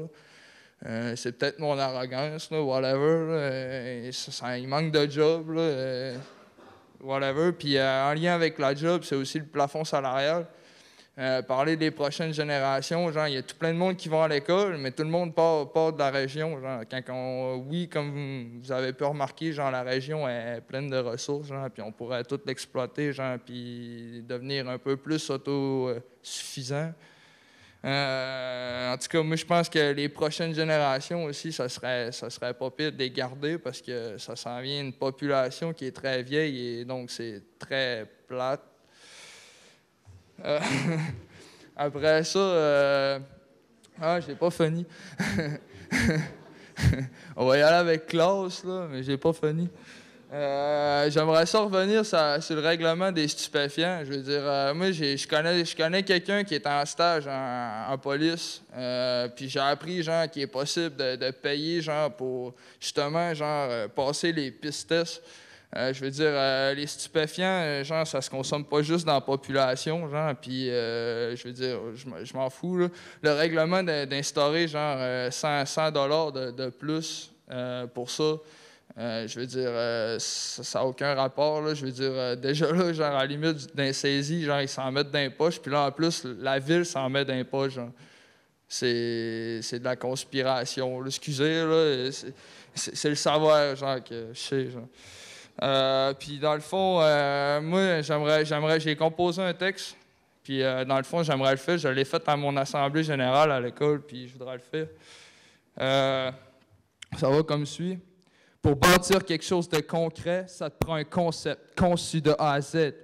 [SPEAKER 19] Là. C'est peut-être mon arrogance, là, whatever. Là. Il manque de job. Là, whatever. Puis en lien avec la job, c'est aussi le plafond salarial. Parler des prochaines générations, genre, il y a tout plein de monde qui vont à l'école, mais tout le monde part de la région. Genre, oui, comme vous avez pu remarquer, genre, la région est pleine de ressources, genre, puis on pourrait tout l'exploiter, genre, puis devenir un peu plus autosuffisant. En tout cas, moi, je pense que les prochaines générations aussi, ça serait pas pire de les garder parce que ça s'en vient une population qui est très vieille et donc c'est très plate. Après ça, j'ai pas fini. On va y aller avec classe, là, mais j'ai pas fini. J'aimerais ça revenir sur le règlement des stupéfiants. Je veux dire, moi, je connais quelqu'un qui est en stage en police, puis j'ai appris, genre, qu'il est possible de payer, genre, pour, justement, genre, passer les pistes tests. Je veux dire, les stupéfiants, genre, ça se consomme pas juste dans la population, genre, puis, je veux dire, je m'en fous, là. Le règlement d'instaurer, genre, 100 $ de plus pour ça, je veux dire, ça n'a aucun rapport, là. Je veux dire, déjà là, genre, à la limite d'un saisie, genre, ils s'en mettent dans les poches, puis là, en plus, la ville s'en met dans les poches, genre. C'est de la conspiration, là. Excusez, là, c'est le savoir, genre, que je sais, genre. Puis dans le fond, moi, j'ai composé un texte, puis dans le fond, j'aimerais le faire. Je l'ai fait à mon assemblée générale à l'école, puis je voudrais le faire. Ça va comme suit. Pour bâtir quelque chose de concret, ça te prend un concept conçu de A à Z.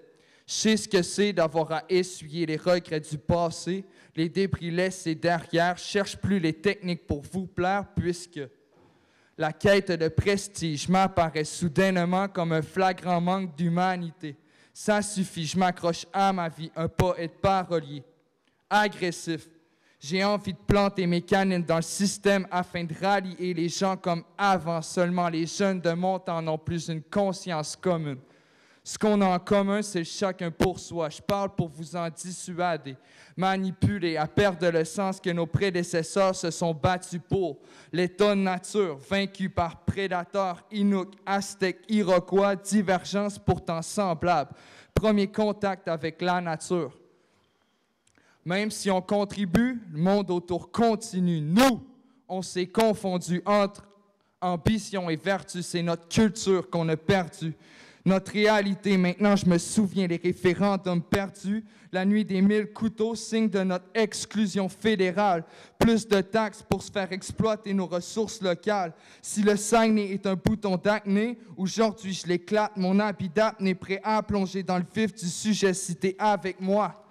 [SPEAKER 19] Je sais ce que c'est d'avoir à essuyer les regrets du passé, les débris laissés derrière. Je cherche plus les techniques pour vous plaire, puisque la quête de prestige m'apparaît soudainement comme un flagrant manque d'humanité. Ça suffit, je m'accroche à ma vie, un poète parolier, agressif. J'ai envie de planter mes canines dans le système afin de rallier les gens comme avant. Seulement les jeunes de mon temps n'ont plus une conscience commune. Ce qu'on a en commun, c'est chacun pour soi. Je parle pour vous en dissuader, manipuler, à perdre le sens que nos prédécesseurs se sont battus pour. L'état de nature, vaincu par prédateurs, Inuits, Aztèques, Iroquois, divergence pourtant semblable. Premier contact avec la nature. Même si on contribue, le monde autour continue. Nous, on s'est confondus entre ambition et vertu. C'est notre culture qu'on a perdue. Notre réalité, maintenant, je me souviens, les référendums perdus, la nuit des 1000 couteaux, signe de notre exclusion fédérale. Plus de taxes pour se faire exploiter nos ressources locales. Si le Saguenay est un bouton d'acné, aujourd'hui je l'éclate, mon habit d'apnée prêt à plonger dans le vif du sujet, cité avec moi.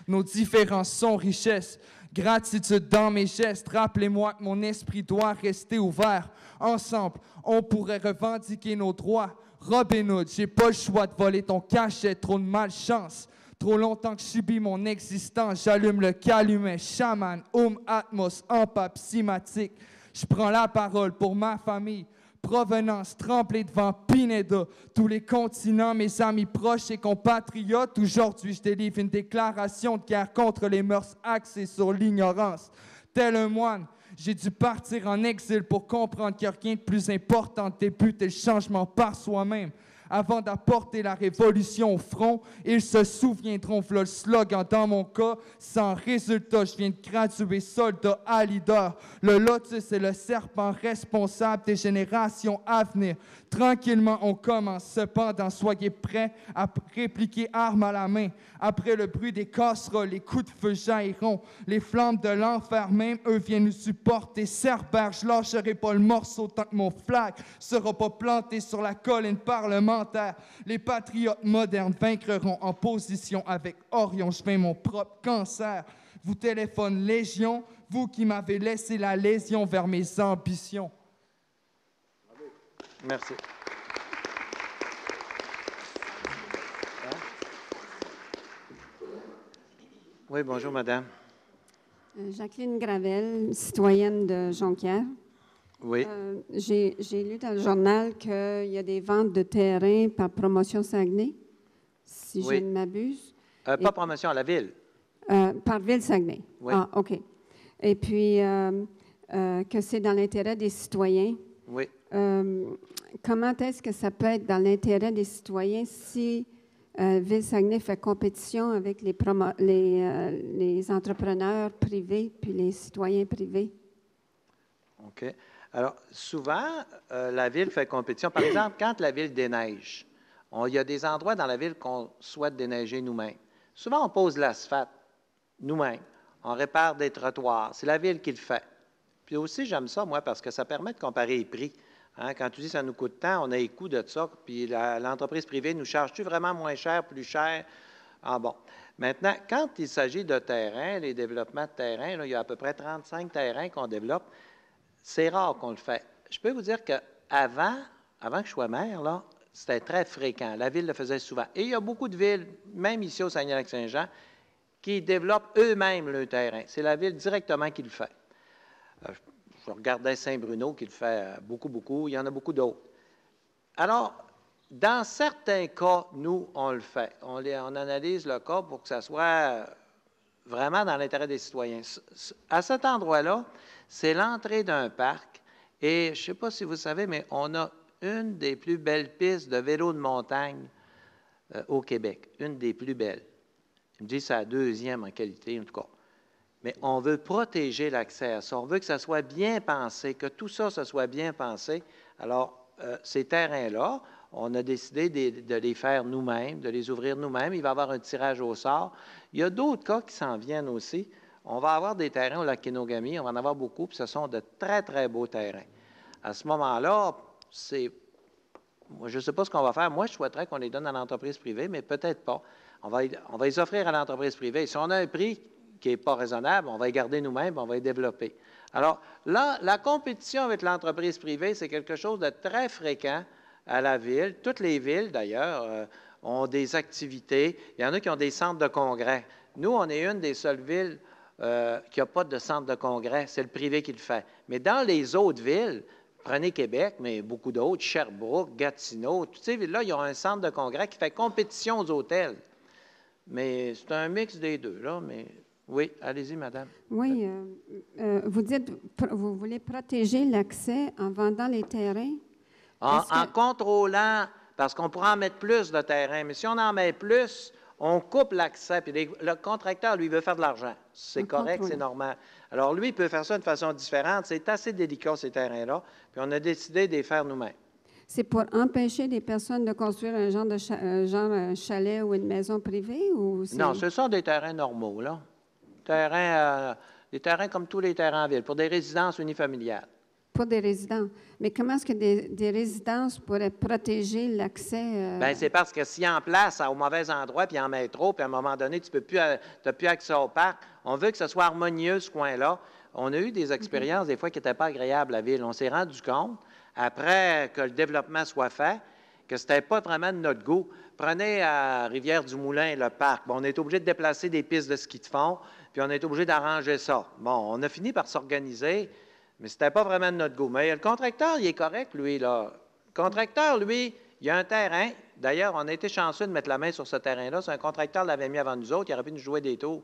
[SPEAKER 19] Nos différences sont richesses. Gratitude dans mes gestes. Rappelez-moi que mon esprit doit rester ouvert. Ensemble, on pourrait revendiquer nos droits. Robin Hood, j'ai pas le choix de voler ton cachet. Trop de malchance. Trop longtemps que je subis mon existence. J'allume le calumet. Chaman, Atmos, empape, cymatique. Je prends la parole pour ma famille. Provenance tremblée devant Pineda, tous les continents, mes amis proches et compatriotes. Aujourd'hui, je délivre une déclaration de guerre contre les mœurs axées sur l'ignorance. Tel un moine, j'ai dû partir en exil pour comprendre qu'il n'y a rien de plus important que débuter le changement par soi-même. Avant d'apporter la révolution au front, ils se souviendront, voilà le slogan dans mon cas. Sans résultat, je viens de graduer soldat à leader. Le lotus est le serpent responsable des générations à venir. Tranquillement, on commence. Cependant, soyez prêts à répliquer armes à la main. Après le bruit des casseroles, les coups de feu jailliront. Les flammes de l'enfer même, eux, viennent nous supporter. Cerbère, je lâcherai pas le morceau tant que mon flag sera pas planté sur la colline parlementaire. Les patriotes modernes vaincreront en position avec Orion. Je fais mon propre cancer. Vous téléphone Légion, vous qui m'avez laissé la lésion vers mes ambitions.
[SPEAKER 14] Merci. Oui, bonjour, madame.
[SPEAKER 20] Jacqueline Gravel, citoyenne de Jonquière.
[SPEAKER 14] Oui.
[SPEAKER 20] J'ai lu dans le journal qu'il y a des ventes de terrain par promotion Saguenay, si je ne m'abuse.
[SPEAKER 14] Pas promotion à la ville.
[SPEAKER 20] Par ville Saguenay.
[SPEAKER 14] Oui.
[SPEAKER 20] Ah, OK. Et puis, que c'est dans l'intérêt des citoyens.
[SPEAKER 14] Oui.
[SPEAKER 20] Comment est-ce que ça peut être dans l'intérêt des citoyens si Ville-Saguenay fait compétition avec les entrepreneurs privés puis les citoyens privés?
[SPEAKER 14] OK. Alors, souvent, la Ville fait compétition. Par exemple, quand la Ville déneige, il y a des endroits dans la Ville qu'on souhaite déneiger nous-mêmes. Souvent, on pose l'asphalte nous-mêmes. On répare des trottoirs. C'est la Ville qui le fait. Puis aussi, j'aime ça, moi, parce que ça permet de comparer les prix. Hein, quand tu dis que ça nous coûte tant, on a les coûts de ça, puis l'entreprise privée nous charge-tu vraiment moins cher, plus cher? Ah bon. Maintenant, quand il s'agit de terrain, les développements de terrain, là, il y a à peu près 35 terrains qu'on développe. C'est rare qu'on le fait. Je peux vous dire qu'avant que je sois maire, là, c'était très fréquent. La Ville le faisait souvent. Et il y a beaucoup de villes, même ici au Saguenay-Lac-Saint-Jean, qui développent eux-mêmes le terrain. C'est la Ville directement qui le fait. Je regardais Saint-Bruno qui le fait beaucoup. Il y en a beaucoup d'autres. Alors, dans certains cas, nous, on le fait. On analyse le cas pour que ça soit vraiment dans l'intérêt des citoyens. À cet endroit-là, c'est l'entrée d'un parc. Et je ne sais pas si vous savez, mais on a une des plus belles pistes de vélo de montagne au Québec. Une des plus belles. Je me dis que c'est la deuxième en qualité, en tout cas. Mais on veut protéger l'accès à ça. On veut que ça soit bien pensé, que tout ça, ça soit bien pensé. Alors, ces terrains-là, on a décidé de les faire nous-mêmes, de les ouvrir nous-mêmes. Il va y avoir un tirage au sort. Il y a d'autres cas qui s'en viennent aussi. On va avoir des terrains au lac Kenogami, on va en avoir beaucoup, puis ce sont de très, très beaux terrains. À ce moment-là, Moi, je ne sais pas ce qu'on va faire. Moi, je souhaiterais qu'on les donne à l'entreprise privée, mais peut-être pas. On va les offrir à l'entreprise privée. Si on a un prix qui n'est pas raisonnable, on va les garder nous-mêmes, on va les développer. Alors là, la compétition avec l'entreprise privée, c'est quelque chose de très fréquent à la ville. Toutes les villes, d'ailleurs, ont des activités. Il y en a qui ont des centres de congrès. Nous, on est une des seules villes qui n'a pas de centre de congrès. C'est le privé qui le fait. Mais dans les autres villes, prenez Québec, mais beaucoup d'autres, Sherbrooke, Gatineau, toutes ces villes-là, ils ont un centre de congrès qui fait compétition aux hôtels. Mais c'est un mix des deux, là, mais oui, allez-y, madame.
[SPEAKER 20] Oui, vous dites, vous voulez protéger l'accès en vendant les terrains?
[SPEAKER 14] En contrôlant, parce qu'on pourra en mettre plus de terrain, mais si on en met plus, on coupe l'accès, puis le contracteur, lui, veut faire de l'argent. C'est correct, c'est normal. Alors, lui, il peut faire ça d'une façon différente. C'est assez délicat, ces terrains-là, puis on a décidé de les faire nous-mêmes. C'est
[SPEAKER 20] pour empêcher des personnes de construire un genre de chalet ou une maison privée? Ou
[SPEAKER 14] non, ce sont des terrains normaux, là. Des terrains comme tous les terrains en ville, pour des résidences unifamiliales.
[SPEAKER 20] Pour des résidents. Mais comment est-ce que des résidences pourraient protéger l'accès?
[SPEAKER 14] Bien, c'est parce que s'ils en placent au mauvais endroit, puis en mettent trop, puis à un moment donné, tu n'as plus accès au parc, on veut que ce soit harmonieux, ce coin-là. On a eu des expériences, des fois, qui n'étaient pas agréables à la ville. On s'est rendu compte, après que le développement soit fait, que ce n'était pas vraiment de notre goût. Prenez à Rivière-du-Moulin, le parc. Bon, on est obligé de déplacer des pistes de ski de fond, puis on est obligé d'arranger ça. Bon, on a fini par s'organiser, mais ce n'était pas vraiment de notre goût. Mais le contracteur, il est correct, lui, là. Le contracteur, lui, il a un terrain. D'ailleurs, on a été chanceux de mettre la main sur ce terrain-là. Si un contracteur l'avait mis avant nous autres, il aurait pu nous jouer des tours.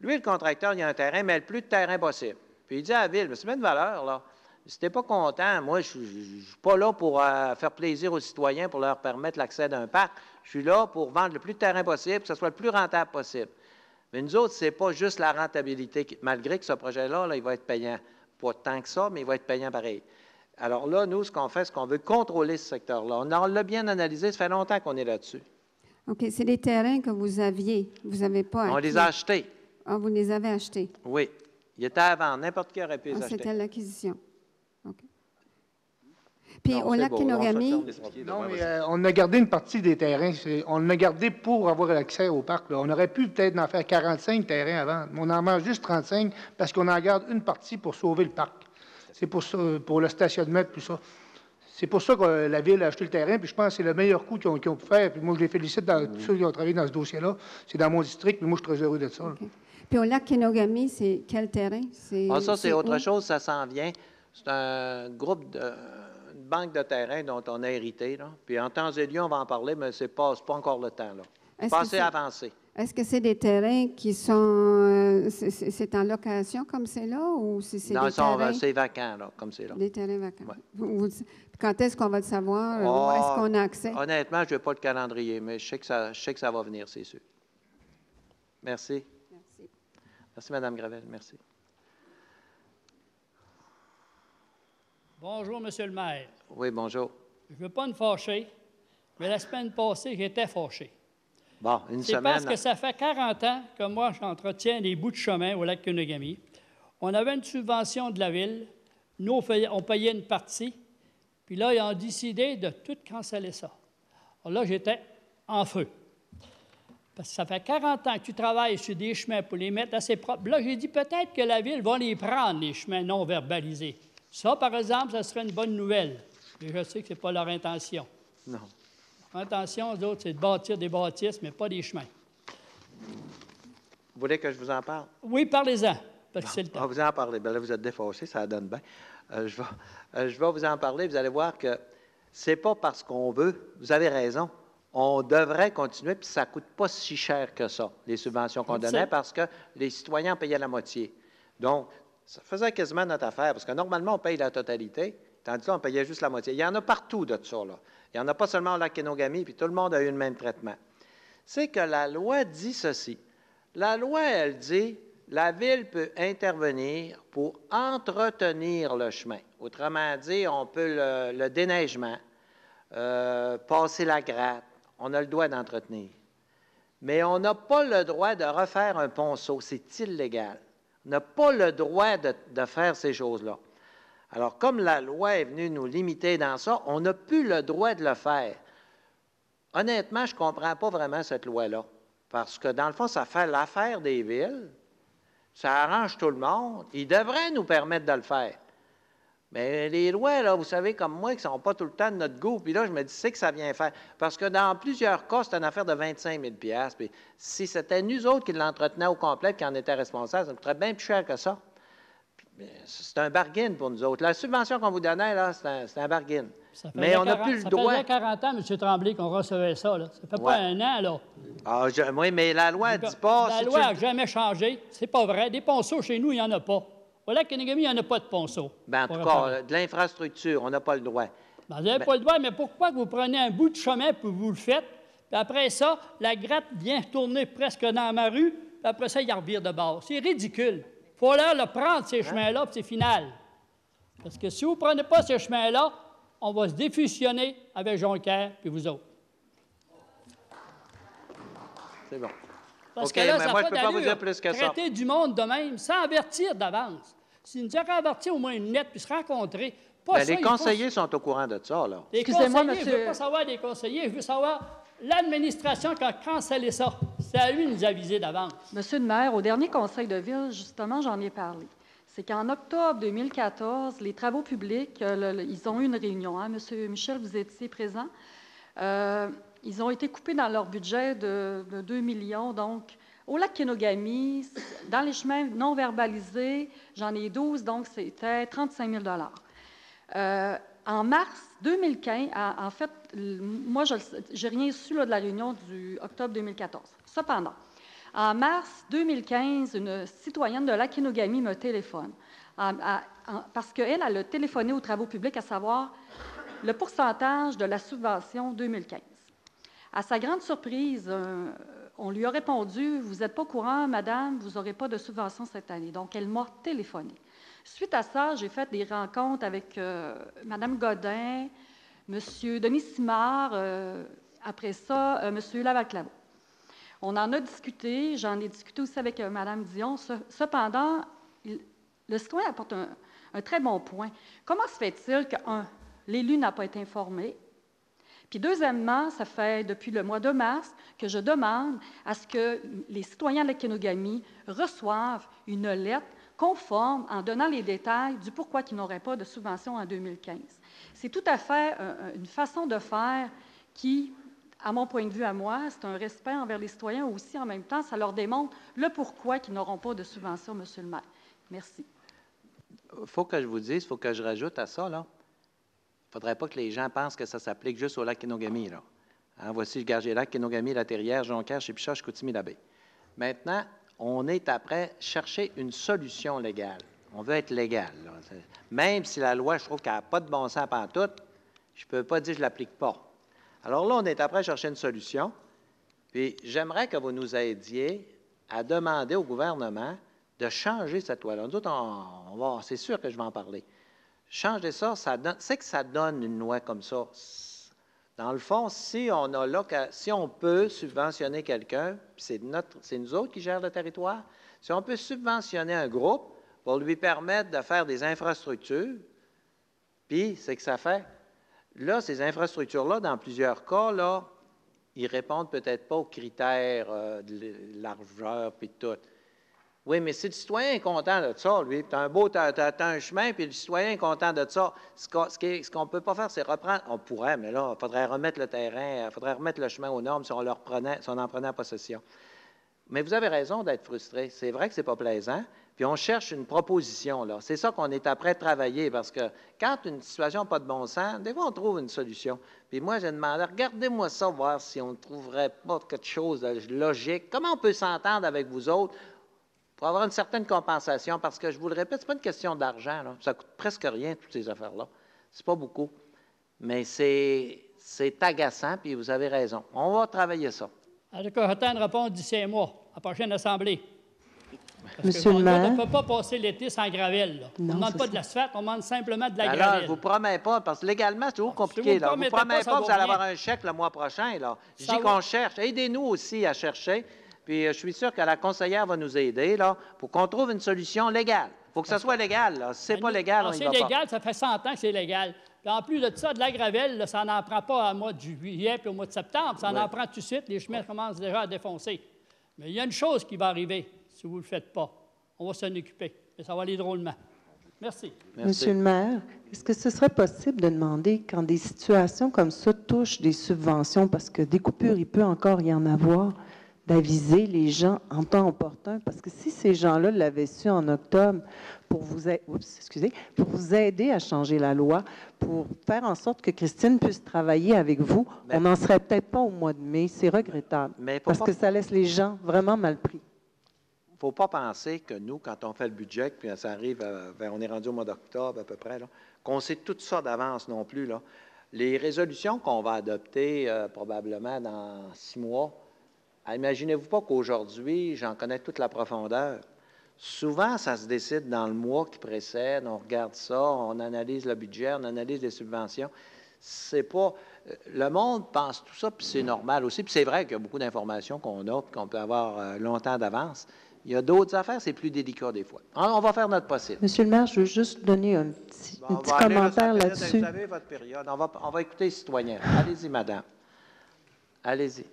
[SPEAKER 14] Lui, le contracteur, il a un terrain, mais le plus de terrain possible. Puis il dit à la ville, c'est bien de valeur, là. Si tu n'es pas content, moi, je ne suis pas là pour faire plaisir aux citoyens, pour leur permettre l'accès d'un parc. Je suis là pour vendre le plus de terrain possible, que ce soit le plus rentable possible. Mais nous autres, ce n'est pas juste la rentabilité. Malgré que ce projet-là, là, il va être payant. Pas tant que ça, mais il va être payant pareil. Alors là, nous, ce qu'on fait, c'est qu'on veut contrôler ce secteur-là. On l'a bien analysé, ça fait longtemps qu'on est là-dessus.
[SPEAKER 20] OK. C'est des terrains que vous aviez. Vous n'avez pas achetés.
[SPEAKER 14] On les a achetés.
[SPEAKER 20] Ah, vous les avez achetés?
[SPEAKER 14] Oui. Ils étaient à vendre. N'importe qui aurait pu les acheter.
[SPEAKER 20] C'était l'acquisition. OK. Puis au lac Kenogami...
[SPEAKER 21] Non, mais on a gardé une partie des terrains. On l'a gardé pour avoir accès au parc. Là. On aurait pu peut-être en faire 45 terrains avant. Mais on en mange juste 35 parce qu'on en garde une partie pour sauver le parc. C'est pour ça, pour le stationnement et tout ça. C'est pour ça que la Ville a acheté le terrain. Puis je pense que c'est le meilleur coup qu'ils ont pu faire. Puis moi, je les félicite tous ceux qui ont travaillé dans ce dossier-là. C'est dans mon district, mais moi, je suis très heureux de ça. Okay.
[SPEAKER 20] Puis au lac Kenogami, c'est quel terrain?
[SPEAKER 14] Ça, c'est autre chose. Ça s'en vient. C'est un groupe une banque de terrain dont on a hérité. Là. Puis en temps et lieu, on va en parler, mais ce n'est pas encore le temps. C'est pas assez avancé.
[SPEAKER 20] Est-ce que c'est des terrains qui sont... c'est en location comme c'est là ou c'est
[SPEAKER 14] non,
[SPEAKER 20] des terrains...
[SPEAKER 14] c'est vacant, là, comme c'est là.
[SPEAKER 20] Des terrains vacants. Ouais. Quand est-ce qu'on va le savoir? Où est-ce qu'on a accès?
[SPEAKER 14] Honnêtement, je n'ai pas le calendrier, mais je sais que ça va venir, c'est sûr. Merci.
[SPEAKER 20] Merci.
[SPEAKER 14] Merci, Mme Gravel. Merci.
[SPEAKER 22] Bonjour, Monsieur le maire.
[SPEAKER 14] Oui, bonjour.
[SPEAKER 22] Je ne veux pas me fâcher, mais la semaine passée, j'étais fâché.
[SPEAKER 14] Bon, une semaine.
[SPEAKER 22] C'est parce que ça fait 40 ans que moi, j'entretiens des bouts de chemin au lac Kenogami. On avait une subvention de la Ville. Nous, on payait une partie. Puis là, ils ont décidé de tout canceller ça. Alors là, j'étais en feu. Parce que ça fait 40 ans que tu travailles sur des chemins pour les mettre assez propres. Là, j'ai dit peut-être que la Ville va les prendre, les chemins non verbalisés. Ça, par exemple, ça serait une bonne nouvelle. Et je sais que ce n'est pas leur intention.
[SPEAKER 14] Non.
[SPEAKER 22] Leur intention, eux autres, c'est de bâtir des bâtisses, mais pas des chemins.
[SPEAKER 14] Vous voulez que je vous en parle?
[SPEAKER 22] Oui, parlez-en, parce que c'est le temps.
[SPEAKER 14] On va vous en parler. Bien là, vous êtes défaussé, ça donne bien. Je vais vous en parler. Vous allez voir que ce n'est pas parce qu'on veut. Vous avez raison. On devrait continuer, puis ça ne coûte pas si cher que ça, les subventions qu'on donnait, parce que les citoyens payaient la moitié. Donc, ça faisait quasiment notre affaire, parce que normalement, on paye la totalité, tandis que là, on payait juste la moitié. Il y en a partout de ça, là. Il n'y en a pas seulement au lac Kenogami, puis tout le monde a eu le même traitement. C'est que la loi dit ceci. La loi, elle dit, la Ville peut intervenir pour entretenir le chemin. Autrement dit, on peut le déneigement, passer la gratte, on a le droit d'entretenir. Mais on n'a pas le droit de refaire un ponceau, c'est illégal. On n'a pas le droit de faire ces choses-là. Alors, comme la loi est venue nous limiter dans ça, on n'a plus le droit de le faire. Honnêtement, je ne comprends pas vraiment cette loi-là, parce que, dans le fond, ça fait l'affaire des villes, ça arrange tout le monde, ils devraient nous permettre de le faire. Mais les lois, là, vous savez, comme moi, qui ne sont pas tout le temps de notre goût, puis là, je me dis, c'est que ça vient faire. Parce que dans plusieurs cas, c'est une affaire de 25 000 $. Puis si c'était nous autres qui l'entretenaient au complet, qui en étaient responsables, ça coûterait bien plus cher que ça. C'est un bargain pour nous autres. La subvention qu'on vous donnait, là, c'est un bargain. Mais on n'a plus le droit.
[SPEAKER 22] Ça faisait 40 ans, M. Tremblay, qu'on recevait ça. Là. Ça fait pas un an, là.
[SPEAKER 14] Ah, oui, mais la loi ne dit pas...
[SPEAKER 22] La loi n'a jamais changé. C'est pas vrai. Des ponceaux, chez nous, il n'y en a pas. Au Lac-Kenegami, il n'y en a pas de ponceaux.
[SPEAKER 14] Bien, en tout cas, de l'infrastructure, on n'a pas le droit.
[SPEAKER 22] Ben, vous n'avez pas le droit, mais pourquoi vous prenez un bout de chemin puis vous le faites, puis après ça, la gratte vient tourner presque dans ma rue, puis après ça, il revire de bord. C'est ridicule. Il faut là le prendre, ces chemins-là, puis c'est final. Parce que si vous ne prenez pas ces chemins-là, on va se défusionner avec Jonquière puis vous autres.
[SPEAKER 14] C'est bon.
[SPEAKER 22] Parce
[SPEAKER 14] OK,
[SPEAKER 22] que là,
[SPEAKER 14] mais
[SPEAKER 22] ça
[SPEAKER 14] moi,
[SPEAKER 22] n'a
[SPEAKER 14] je ne
[SPEAKER 22] pas
[SPEAKER 14] peux pas vous dire
[SPEAKER 22] d'allure.
[SPEAKER 14] plus que ça.
[SPEAKER 22] Traiter du monde de même, sans avertir d'avance. S'ils nous avaient averti au moins une lettre, puis se rencontrer, pas
[SPEAKER 14] Bien,
[SPEAKER 22] ça,
[SPEAKER 14] les conseillers sont au courant de ça, là.
[SPEAKER 22] Les
[SPEAKER 3] Excusez-moi,
[SPEAKER 22] conseillers, je ne veux pas savoir des conseillers, je veux savoir l'administration qui a cancellé ça. C'est à lui de nous aviser d'avance.
[SPEAKER 3] Monsieur le maire, au dernier conseil de ville, justement, j'en ai parlé. C'est qu'en octobre 2014, les travaux publics, ils ont eu une réunion. Hein? Monsieur Michel, vous étiez présent. Ils ont été coupés dans leur budget de 2 millions. Donc, au Lac-Kenogami, dans les chemins non verbalisés, j'en ai 12, donc c'était 35 000 En mars 2015, en fait, moi, je n'ai rien su là, de la réunion du octobre 2014. Cependant, en mars 2015, une citoyenne de Lac-Kenogami me téléphone parce qu'elle a téléphoné aux travaux publics à savoir le pourcentage de la subvention 2015. À sa grande surprise, on lui a répondu « Vous n'êtes pas au courant, madame, vous n'aurez pas de subvention cette année. » Donc, elle m'a téléphoné. Suite à ça, j'ai fait des rencontres avec Mme Godin, M. Denis Simard, après ça, M. Laval-Claveau. On en a discuté, j'en ai discuté aussi avec Mme Dion. Cependant, le citoyen apporte un très bon point. Comment se fait-il que, l'élu n'a pas été informé? Puis deuxièmement, ça fait depuis le mois de mars que je demande à ce que les citoyens de la Kenogami reçoivent une lettre conforme en donnant les détails du pourquoi ils n'auraient pas de subvention en 2015. C'est tout à fait une façon de faire qui, à mon point de vue à moi, c'est un respect envers les citoyens aussi. En même temps, ça leur démontre le pourquoi ils n'auront pas de subvention, Monsieur le maire. Merci.
[SPEAKER 14] Il faut que je vous dise, il faut que je rajoute à ça, là. Il ne faudrait pas que les gens pensent que ça s'applique juste au lac Kenogami, là. Hein, voici le Garger-Lac, Kenogami, La Terrière, Jonquière, chez Pichard, Chicoutimi-Labbé. Maintenant, on est après chercher une solution légale. On veut être légal, là. Même si la loi, je trouve qu'elle n'a pas de bon sens pantoute, je ne peux pas dire que je ne l'applique pas. Alors là, on est après chercher une solution. Puis j'aimerais que vous nous aidiez à demander au gouvernement de changer cette loi-là. Nous autres, c'est sûr que je vais en parler. Changer ça, c'est que ça donne une loi comme ça. Dans le fond, si on peut subventionner quelqu'un, puis c'est nous autres qui gèrent le territoire, si on peut subventionner un groupe pour lui permettre de faire des infrastructures, puis c'est que ça fait. Là, ces infrastructures-là, dans plusieurs cas, là, ils répondent peut-être pas aux critères de largeur puis tout. Oui, mais si le citoyen est content de ça, lui, tu as un chemin, puis le citoyen est content de ça, ce qu'on ne peut pas faire, c'est reprendre. On pourrait, mais là, il faudrait remettre le terrain, il faudrait remettre le chemin aux normes si on en prenait en possession. Mais vous avez raison d'être frustré. C'est vrai que ce n'est pas plaisant, puis on cherche une proposition, là. C'est ça qu'on est après de travailler, parce que quand une situation n'a pas de bon sens, des fois, on trouve une solution. Puis moi, j'ai demandé, regardez-moi ça, voir si on ne trouverait pas quelque chose de logique. Comment on peut s'entendre avec vous autres pour avoir une certaine compensation, parce que, je vous le répète, ce n'est pas une question d'argent, là. Ça ne coûte presque rien, toutes ces affaires-là. C'est pas beaucoup. Mais c'est agaçant, puis vous avez raison. On va travailler ça.
[SPEAKER 22] En tout cas, j'attends une réponse d'ici un mois, à la prochaine Assemblée.
[SPEAKER 7] Monsieur le maire.
[SPEAKER 22] On ne peut pas passer l'été sans gravelle. Là. On ne demande pas de l'asphalte, on demande simplement de la gravelle.
[SPEAKER 14] Alors, je ne vous promets pas, parce que légalement, c'est toujours compliqué. Je ne vous promets pas que vous allez avoir un chèque le mois prochain. Là. Je dis qu'on cherche. Aidez-nous aussi à chercher. Puis je suis sûr que la conseillère va nous aider là, pour qu'on trouve une solution légale. faut que ça soit légal. Là. Si c'est pas légal, on y
[SPEAKER 22] c'est
[SPEAKER 14] va
[SPEAKER 22] légal,
[SPEAKER 14] pas.
[SPEAKER 22] ça fait 100 ans que c'est légal. Puis en plus de ça, de la gravelle, là, ça n'en prend pas au mois de juillet puis au mois de septembre. Ça en prend tout de suite. Les chemins commencent déjà à défoncer. Mais il y a une chose qui va arriver si vous ne le faites pas. On va s'en occuper. Et ça va aller drôlement. Merci.
[SPEAKER 7] Monsieur le maire, est-ce que ce serait possible de demander, quand des situations comme ça touchent des subventions, parce que des coupures, il peut encore y en avoir, d'aviser les gens en temps opportun? Parce que si ces gens-là l'avaient su en octobre pour vous aider à changer la loi, pour faire en sorte que Christine puisse travailler avec vous, on n'en serait peut-être pas au mois de mai. C'est regrettable, parce que ça laisse les gens vraiment mal pris.
[SPEAKER 14] Il ne faut pas penser que nous, quand on fait le budget, puis ça arrive, on est rendu au mois d'octobre à peu près, qu'on sait tout ça d'avance non plus. Là. Les résolutions qu'on va adopter probablement dans 6 mois, imaginez-vous pas qu'aujourd'hui, j'en connais toute la profondeur. Souvent, ça se décide dans le mois qui précède, on regarde ça, on analyse le budget, on analyse les subventions. C'est pas... Le monde pense tout ça, puis c'est normal aussi. Puis c'est vrai qu'il y a beaucoup d'informations qu'on a, puis qu'on peut avoir longtemps d'avance. Il y a d'autres affaires, c'est plus délicat des fois. Alors, on va faire notre possible.
[SPEAKER 7] Monsieur le maire, je veux juste donner un petit commentaire là-dessus.
[SPEAKER 14] Vous avez votre période. On va écouter les citoyens. Allez-y, madame. Allez-y.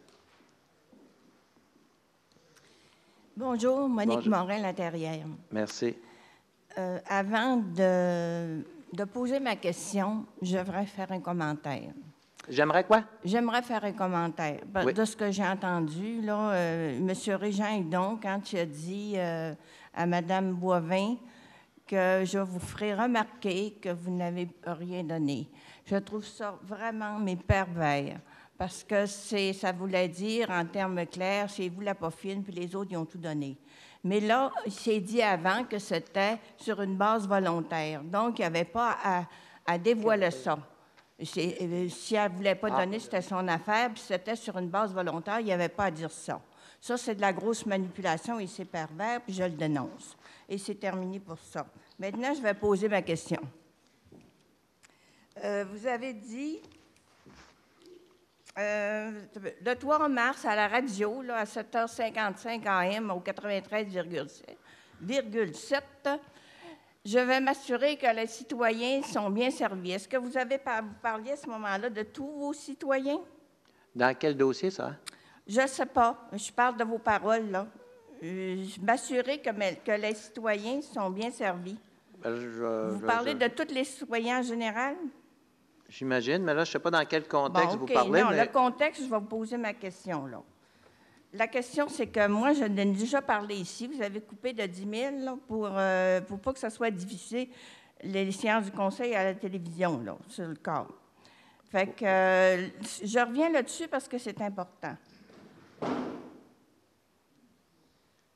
[SPEAKER 1] Bonjour, Monique Morin, l'Intérieur.
[SPEAKER 14] Merci.
[SPEAKER 1] Avant de poser ma question, je voudrais faire un commentaire.
[SPEAKER 14] J'aimerais quoi?
[SPEAKER 1] J'aimerais faire un commentaire.
[SPEAKER 14] Oui.
[SPEAKER 1] De ce que j'ai entendu, là, M. Régent Hudon, quand il a dit à Mme Boivin que je vous ferai remarquer que vous n'avez rien donné. Je trouve ça vraiment pervers. Parce que ça voulait dire, en termes clairs, c'est vous la poffine, puis les autres, ils ont tout donné. Mais là, il s'est dit avant que c'était sur une base volontaire. Donc, il n'y avait pas à dévoiler ça. Si elle ne voulait pas donner, c'était son affaire, puis c'était sur une base volontaire, il n'y avait pas à dire ça. Ça, c'est de la grosse manipulation et c'est pervers, puis je le dénonce. Et c'est terminé pour ça. Maintenant, je vais poser ma question. Vous avez dit... le 3 mars, à la radio, là, à 7h55 AM, au 93,7, je vais m'assurer que les citoyens sont bien servis. Est-ce que vous parliez à ce moment-là de tous vos citoyens?
[SPEAKER 14] Dans quel dossier, ça?
[SPEAKER 1] Je ne sais pas. Je parle de vos paroles, là. Je m'assurer que les citoyens sont bien servis. Vous parlez de tous les citoyens en général?
[SPEAKER 14] J'imagine, mais là, je ne sais pas dans quel contexte vous parlez.
[SPEAKER 1] Non,
[SPEAKER 14] mais...
[SPEAKER 1] le contexte, je vais vous poser ma question, là. La question, c'est que moi, je l'ai déjà parlé ici. Vous avez coupé de 10 000 là, pour pas que ça soit diffusé, les séances du conseil à la télévision, là, sur le câble. Fait que je reviens là-dessus parce que c'est important.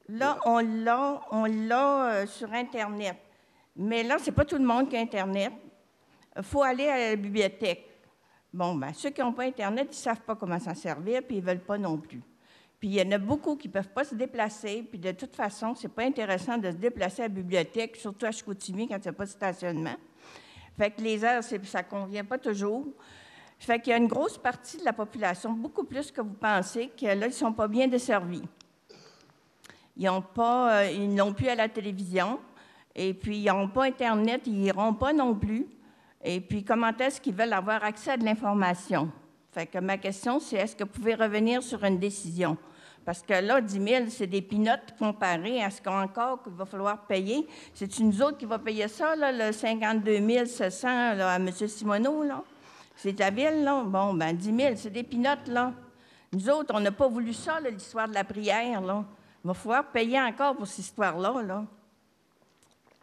[SPEAKER 1] Là, on l'a sur Internet. Mais là, c'est pas tout le monde qui a Internet. Il faut aller à la bibliothèque. Bon, bien, ceux qui n'ont pas Internet, ils ne savent pas comment s'en servir, puis ils ne veulent pas non plus. Puis il y en a beaucoup qui ne peuvent pas se déplacer, puis de toute façon, ce n'est pas intéressant de se déplacer à la bibliothèque, surtout à Chicoutimi, quand il n'y a pas de stationnement. Fait que les heures, ça ne convient pas toujours. Fait qu'il y a une grosse partie de la population, beaucoup plus que vous pensez, que là, ils ne sont pas bien desservis. Ils n'ont plus à la télévision, et puis ils n'ont pas Internet, ils n'iront pas non plus. Et puis, comment est-ce qu'ils veulent avoir accès à de l'information? Fait que ma question, c'est est-ce que vous pouvez revenir sur une décision? Parce que là, 10 000, c'est des peanuts comparés à ce qu'encore qu'il va falloir payer. C'est nous autres qui va payer ça, là, le 52 700 là, à M. Simoneau, là? C'est la ville, là? Bon, ben 10 000, c'est des peanuts, là. Nous autres, on n'a pas voulu ça, là, l'histoire de la prière, là. Il va falloir payer encore pour cette histoire-là, là.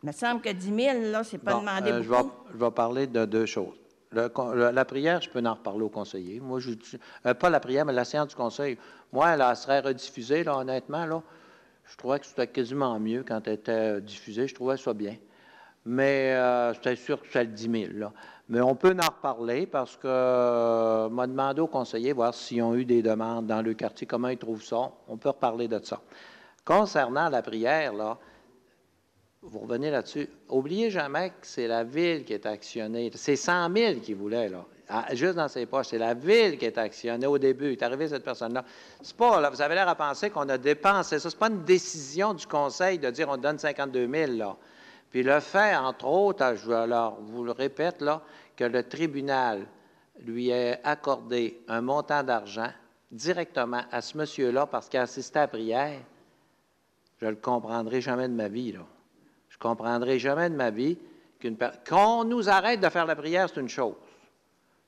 [SPEAKER 1] Il me semble que 10 000, là, c'est pas demandé beaucoup.
[SPEAKER 14] Je vais parler de deux choses. La prière, je peux en reparler au conseiller. Moi, pas la prière, mais la séance du conseil. Moi, elle serait rediffusée, là, honnêtement. Là, je trouvais que c'était quasiment mieux quand elle était diffusée. Je trouvais ça bien. Mais j'étais sûr que c'était le 10 000. Là. Mais on peut en reparler parce que m'a demandé au conseiller voir s'ils ont eu des demandes dans le quartier, comment ils trouvent ça. On peut reparler de ça. Concernant la prière, là, vous revenez là-dessus. Oubliez jamais que c'est la Ville qui est actionnée. C'est 100 000 qu'ils voulaient, là. Juste dans ses poches. C'est la Ville qui est actionnée au début. Il est arrivé cette personne-là. C'est pas, là, vous avez l'air à penser qu'on a dépensé ça. C'est pas une décision du Conseil de dire on donne 52 000, là. Puis le fait, entre autres, je vous le répète, là, que le tribunal lui ait accordé un montant d'argent directement à ce monsieur-là parce qu'il a assisté à la prière, je ne le comprendrai jamais de ma vie, là. Je ne comprendrai jamais de ma vie qu'on nous arrête de faire la prière, c'est une chose.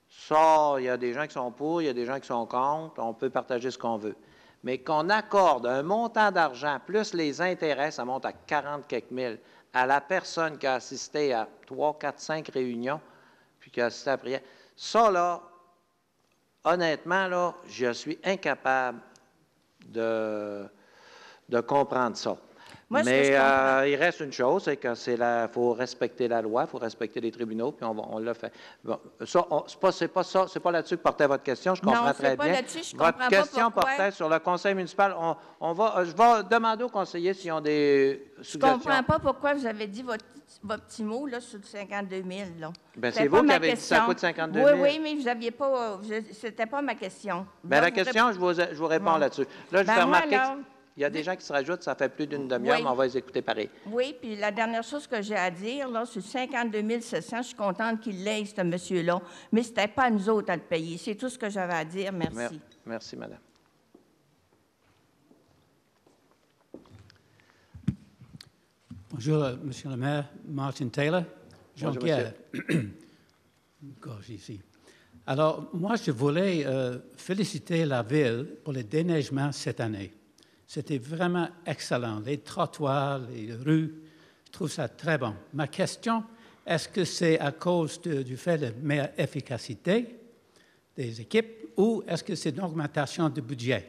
[SPEAKER 14] Ça, il y a des gens qui sont pour, il y a des gens qui sont contre, on peut partager ce qu'on veut. Mais qu'on accorde un montant d'argent plus les intérêts, ça monte à 40 quelques mille, à la personne qui a assisté à 3, 4, 5 réunions, puis qui a assisté à la prière. Ça, là, honnêtement, là, je suis incapable de comprendre ça. Moi, mais il reste une chose, c'est que faut respecter la loi, il faut respecter les tribunaux, puis on l'a fait. Bon, ça, c'est pas là-dessus que portait votre question, je comprends très bien. Votre question portait sur le conseil municipal. Je vais demander aux conseillers s'ils ont des suggestions.
[SPEAKER 1] Je ne comprends pas pourquoi vous avez dit votre petit mot là, sur le 52 000.
[SPEAKER 14] Bien, c'est vous qui avez dit que ça coûte 52 000.
[SPEAKER 1] Oui, mais vous n'aviez pas. C'était pas ma question.
[SPEAKER 14] Bien, la question, je vous réponds là-dessus. Là, je fais remarquer. Il y a des gens qui se rajoutent, ça fait plus d'une demi-heure, mais on va les écouter pareil.
[SPEAKER 1] Oui, puis la dernière chose que j'ai à dire, là, sur 52 700, je suis contente qu'il l'ait, ce monsieur-là, mais ce n'était pas à nous autres à le payer. C'est tout ce que j'avais à dire. Merci.
[SPEAKER 14] Merci, madame.
[SPEAKER 2] Bonjour, Monsieur le maire. Martin Taylor. Jonquière. Ici. Alors, moi, je voulais féliciter la Ville pour le déneigement cette année. C'était vraiment excellent. Les trottoirs, les rues, je trouve ça très bon. Ma question, est-ce que c'est à cause du fait de meilleure efficacité des équipes ou est-ce que c'est une augmentation de budget?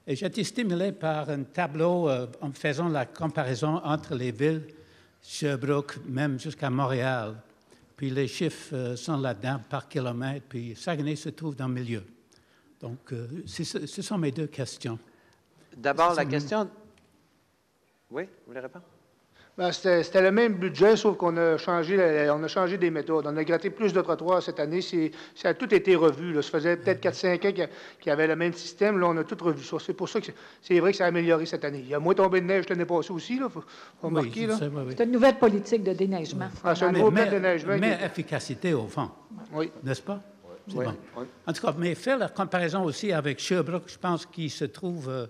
[SPEAKER 2] Et j'ai été stimulé par un tableau en faisant la comparaison entre les villes, Sherbrooke, même jusqu'à Montréal. Puis les chiffres sont là-dedans par kilomètre, puis Saguenay se trouve dans le milieu. Donc, ce sont mes deux questions.
[SPEAKER 14] D'abord, la question... Oui, vous voulez répondre?
[SPEAKER 21] Bien, c'était le même budget, sauf qu'on a changé des méthodes. On a gratté plus de trottoirs cette année. Ça a tout été revu. Là. Ça faisait peut-être 4-5 ans qu'il y avait le même système. Là, on a tout revu ça. C'est pour ça que c'est vrai que ça a amélioré cette année. Il y a moins tombé de neige l'année passée aussi. Il faut remarquer.
[SPEAKER 2] Oui,
[SPEAKER 6] c'est une nouvelle politique de déneigement.
[SPEAKER 21] Ah, c'est un nouveau plan de déneigement.
[SPEAKER 2] Mais efficacité, au fond.
[SPEAKER 21] Oui.
[SPEAKER 2] N'est-ce pas?
[SPEAKER 21] Oui.
[SPEAKER 2] Bon. Oui. En tout cas, mais faire la comparaison aussi avec Sherbrooke, je pense qu'il se trouve...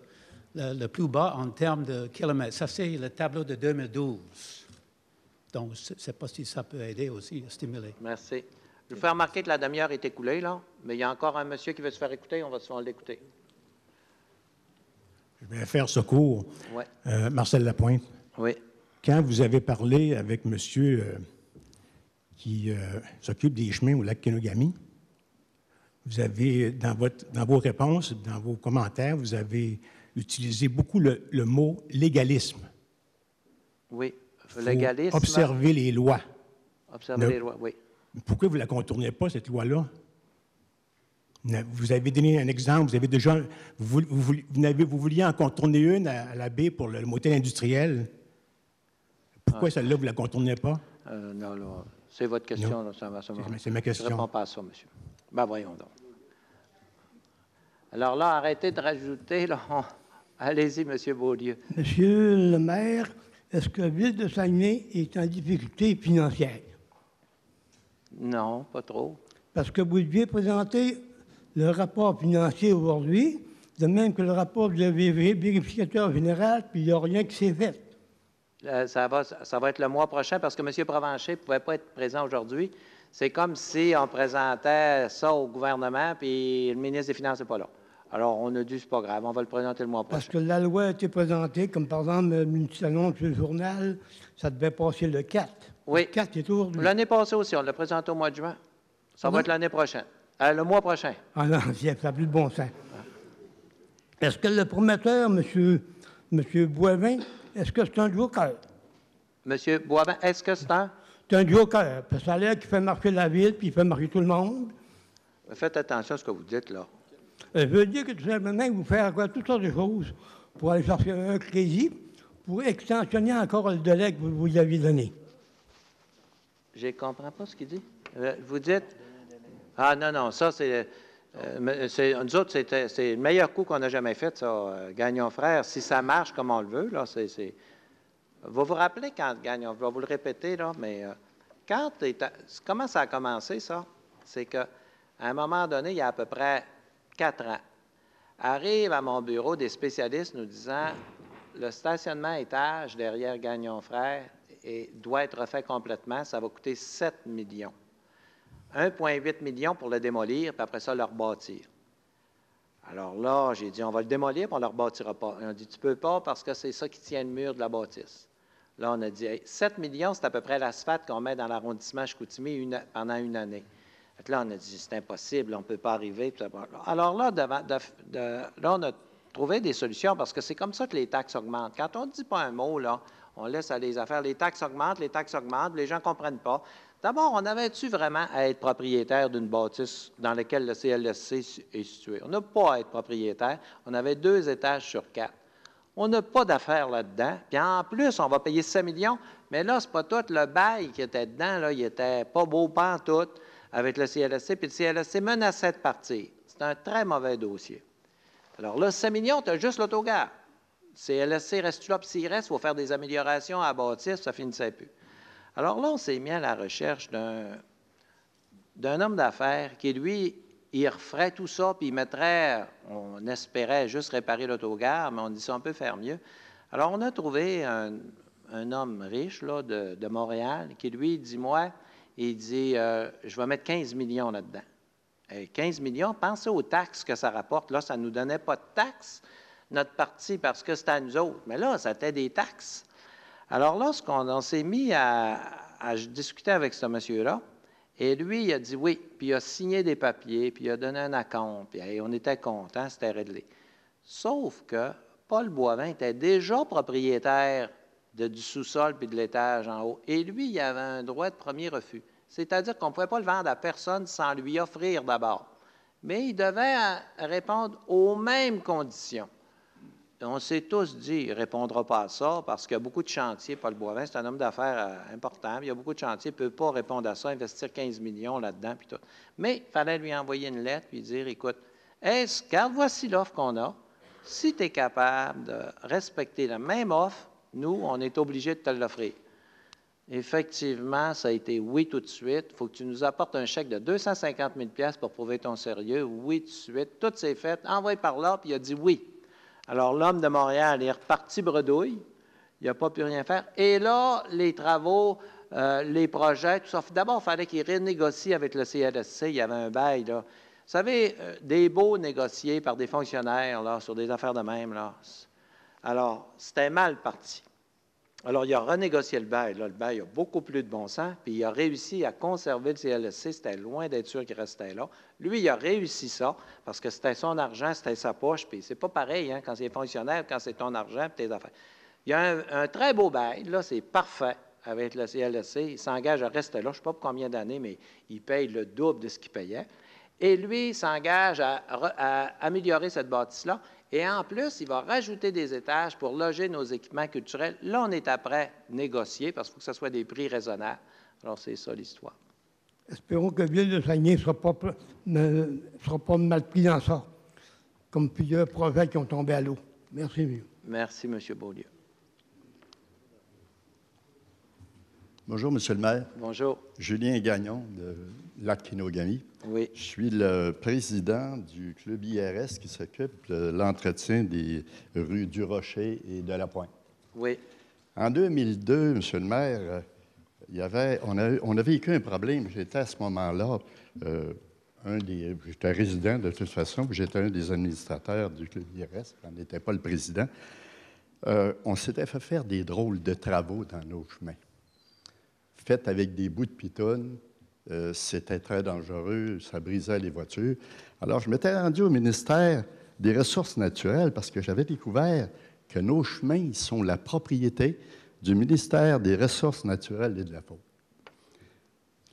[SPEAKER 2] le plus bas en termes de kilomètres. Ça, c'est le tableau de 2012. Donc, je ne sais pas si ça peut aider aussi à stimuler.
[SPEAKER 14] Merci. Je vous fais remarquer que la demi-heure est écoulée, là, mais il y a encore un monsieur qui veut se faire écouter. On va se faire l'écouter.
[SPEAKER 23] Je vais faire secours.
[SPEAKER 14] Ouais.
[SPEAKER 23] Marcel Lapointe.
[SPEAKER 14] Oui.
[SPEAKER 23] Quand vous avez parlé avec monsieur qui s'occupe des chemins au lac Kenogami, vous avez, dans vos réponses, dans vos commentaires, vous avez utilisé beaucoup le mot légalisme.
[SPEAKER 14] Oui, légalisme.
[SPEAKER 23] Observer les lois.
[SPEAKER 14] Observer les lois, oui.
[SPEAKER 23] Pourquoi vous ne la contournez pas, cette loi-là? Vous avez donné un exemple, vous avez déjà. Vous vouliez en contourner une à la baie pour le motel industriel. Pourquoi celle-là, vous ne la contournez pas?
[SPEAKER 14] Non, là, c'est votre question. Là,
[SPEAKER 23] c'est ma question.
[SPEAKER 14] Je ne réponds pas à ça, monsieur. Ben, voyons donc. Alors là, arrêtez de rajouter. Là, allez-y, M. Beaulieu.
[SPEAKER 24] Monsieur le maire, est-ce que la Ville de Saguenay est en difficulté financière?
[SPEAKER 14] Non, pas trop.
[SPEAKER 24] Parce que vous deviez présenter le rapport financier aujourd'hui, de même que le rapport du vérificateur général, puis il n'y a rien qui s'est fait.
[SPEAKER 14] Ça va être le mois prochain parce que M. Provencher ne pouvait pas être présent aujourd'hui. C'est comme si on présentait ça au gouvernement, puis le ministre des Finances n'est pas là. Alors, on a dit, c'est pas grave, on va le présenter le mois prochain.
[SPEAKER 24] Parce que la loi a été présentée, comme par exemple, une petite annonce sur le journal, ça devait passer le 4.
[SPEAKER 14] Oui.
[SPEAKER 24] Le 4 est aujourd'hui.
[SPEAKER 14] L'année passée aussi, on l'a présenté au mois de juin. Ça va être l'année prochaine. Le mois prochain.
[SPEAKER 24] Ah non, ça n'a plus de bon sens. Est-ce que le promoteur, M. Boivin, est-ce que c'est un joker?
[SPEAKER 14] M. Boivin, est-ce que c'est un?
[SPEAKER 24] C'est un joker, parce que ça a l'air qu'il fait marcher la ville, puis il fait marcher tout le monde.
[SPEAKER 14] Faites attention à ce que vous dites, là.
[SPEAKER 24] Je veux dire que tout simplement, vous faites toutes sortes de choses pour aller chercher un crédit, pour extensionner encore le délai que vous aviez donné.
[SPEAKER 14] Je ne comprends pas ce qu'il dit. Vous dites... Ah non, ça, c'est... nous autres, c'est le meilleur coup qu'on a jamais fait, ça, Gagnon Frères. Si ça marche comme on le veut, là, c'est... Vous vous rappelez quand Gagnon, je vais vous le répéter, là, mais comment ça a commencé, ça? C'est qu'à un moment donné, il y a à peu près 4 ans, arrivent à mon bureau des spécialistes nous disant le stationnement étage derrière Gagnon Frères doit être refait complètement, ça va coûter 7 millions. 1,8 million pour le démolir, puis après ça, le rebâtir. Alors là, j'ai dit, on va le démolir, puis on ne le rebâtira pas. Et on dit, tu ne peux pas parce que c'est ça qui tient le mur de la bâtisse. Là, on a dit, hey, 7 millions, c'est à peu près l'asphalte qu'on met dans l'arrondissement Chicoutimi pendant une année. Là, on a dit, c'est impossible, on ne peut pas arriver. Alors là, là, on a trouvé des solutions parce que c'est comme ça que les taxes augmentent. Quand on ne dit pas un mot, là, on laisse aller les affaires. Les taxes augmentent, les gens ne comprennent pas. D'abord, on avait-tu vraiment à être propriétaire d'une bâtisse dans laquelle le CLSC est situé? On n'a pas à être propriétaire. On avait 2 étages sur 4. On n'a pas d'affaires là-dedans. Puis en plus, on va payer 7 millions. Mais là, c'est pas tout. Le bail qui était dedans, là, il était pas beau pantoute avec le CLSC. Puis le CLSC menaçait de partir. C'est un très mauvais dossier. Alors là, 7 millions, tu as juste l'autogare. CLSC reste là, puis s'il reste, il faut faire des améliorations à la bâtisse, ça finissait plus. Alors là, on s'est mis à la recherche d'un homme d'affaires qui, lui, il referait tout ça, puis il mettrait, on espérait juste réparer l'autogare, mais on dit ça, on peut faire mieux. Alors, on a trouvé un homme riche là, de Montréal qui, lui, dit, moi, il dit, je vais mettre 15 millions là-dedans. 15 millions, pensez aux taxes que ça rapporte. Là, ça ne nous donnait pas de taxes, notre parti, parce que c'était à nous autres. Mais là, c'était des taxes. Alors là, on s'est mis à discuter avec ce monsieur-là, et lui, il a dit oui, puis il a signé des papiers, puis il a donné un acompte, puis hey, on était contents, c'était réglé. Sauf que Paul Boivin était déjà propriétaire du sous-sol puis de l'étage en haut, et lui, il avait un droit de premier refus. C'est-à-dire qu'on ne pouvait pas le vendre à personne sans lui offrir d'abord. Mais il devait répondre aux mêmes conditions. On s'est tous dit, il ne répondra pas à ça parce qu'il y a beaucoup de chantiers. Paul Boivin, c'est un homme d'affaires important. Il y a beaucoup de chantiers, il ne peut pas répondre à ça, investir 15 millions là-dedans. Puis tout. Mais il fallait lui envoyer une lettre puis dire, écoute, regarde, voici l'offre qu'on a. Si tu es capable de respecter la même offre, nous, on est obligé de te l'offrir. Effectivement, ça a été oui tout de suite. Il faut que tu nous apportes un chèque de 250 000 $ pour prouver ton sérieux. Oui tout de suite. Tout s'est fait. Envoyé par là, puis il a dit oui. Alors, l'homme de Montréal est reparti bredouille. Il n'a pas pu rien faire. Et là, les travaux, les projets, tout ça. D'abord, il fallait qu'il renégocie avec le CLSC. Il y avait un bail, là. Vous savez, des baux négociés par des fonctionnaires, là, sur des affaires de même, là. Alors, c'était mal parti. Alors, il a renégocié le bail. Là, le bail a beaucoup plus de bon sens, puis il a réussi à conserver le CLSC. C'était loin d'être sûr qu'il restait là. Lui, il a réussi ça, parce que c'était son argent, c'était sa poche, puis c'est pas pareil, hein, quand c'est fonctionnaire, quand c'est ton argent, puis tes affaires. Il y a un très beau bail, là, c'est parfait avec le CLSC. Il s'engage à rester là, je ne sais pas pour combien d'années, mais il paye le double de ce qu'il payait. Et lui, il s'engage à améliorer cette bâtisse-là. Et en plus, il va rajouter des étages pour loger nos équipements culturels. Là, on est après négocier parce qu'il faut que ce soit des prix raisonnables. Alors, c'est ça l'histoire.
[SPEAKER 24] Espérons que la Ville de Saguenay ne sera pas mal pris dans ça, comme plusieurs projets qui ont tombé à l'eau. Merci, mieux.
[SPEAKER 14] Merci, M. Beaulieu.
[SPEAKER 8] Bonjour, M. le maire.
[SPEAKER 14] Bonjour.
[SPEAKER 8] Julien Gagnon, de Lac-Kenogami.
[SPEAKER 14] Oui.
[SPEAKER 8] Je suis le président du club IRS qui s'occupe de l'entretien des rues du Rocher et de la Pointe.
[SPEAKER 14] Oui.
[SPEAKER 8] En 2002, M. le maire, on a vécu un problème. J'étais à ce moment-là, j'étais résident de toute façon, puis j'étais un des administrateurs du club IRS, on n'était pas le président. On s'était fait faire des drôles de travaux dans nos chemins, faits avec des bouts de pitonne. C'était très dangereux, ça brisait les voitures. Alors, je m'étais rendu au ministère des Ressources naturelles parce que j'avais découvert que nos chemins sont la propriété du ministère des Ressources naturelles et de la faune.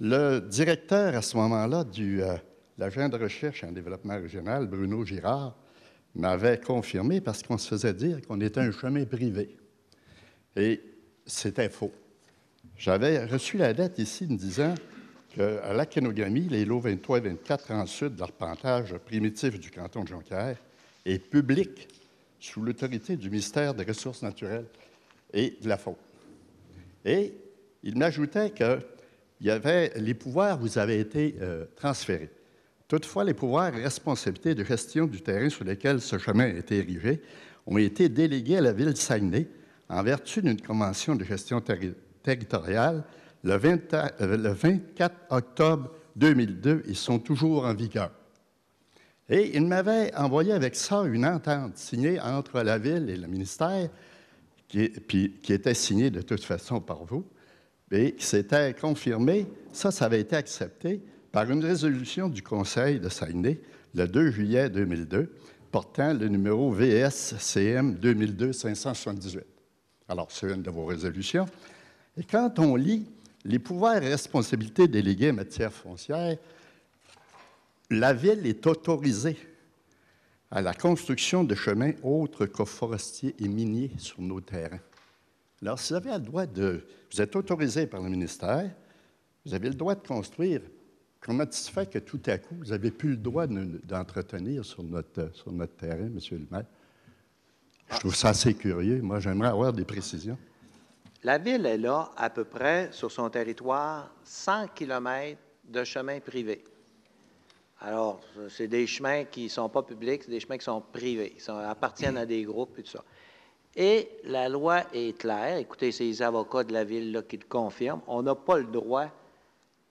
[SPEAKER 8] Le directeur, à ce moment-là, de l'agent de recherche en développement régional, Bruno Girard, m'avait confirmé parce qu'on se faisait dire qu'on était un chemin privé. Et c'était faux. J'avais reçu la lettre ici me disant qu'à Lac-Kenogami, les lots 23 et 24 en sud de l'arpentage primitif du canton de Jonquière est public sous l'autorité du ministère des Ressources naturelles et de la faune. Et il m'ajoutait que les pouvoirs vous avaient été transférés. Toutefois, les pouvoirs et responsabilités de gestion du terrain sur lesquels ce chemin a été érigé ont été délégués à la Ville de Saguenay en vertu d'une convention de gestion territoriale le 24 octobre 2002. Ils sont toujours en vigueur. Et il m'avait envoyé avec ça une entente signée entre la Ville et le ministère, qui était signée de toute façon par vous, et qui s'était confirmée. Ça avait été accepté par une résolution du Conseil de Saguenay le 2 juillet 2002, portant le numéro VSCM 2002-578. Alors, c'est une de vos résolutions. Et quand on lit les pouvoirs et responsabilités délégués en matière foncière, la Ville est autorisée à la construction de chemins autres que forestiers et miniers sur nos terrains. Alors, si vous avez le droit vous êtes autorisé par le ministère, vous avez le droit de construire. Comment se fait que tout à coup, vous n'avez plus le droit d'entretenir sur notre terrain, M. le maire? Je trouve ça assez curieux. Moi, j'aimerais avoir des précisions.
[SPEAKER 14] La Ville est là, à peu près, sur son territoire, 100 km de chemins privés. Alors, c'est des chemins qui ne sont pas publics, c'est des chemins qui sont privés, qui appartiennent à des groupes et tout ça. Et la loi est claire. Écoutez, c'est les avocats de la Ville là, qui le confirment. On n'a pas le droit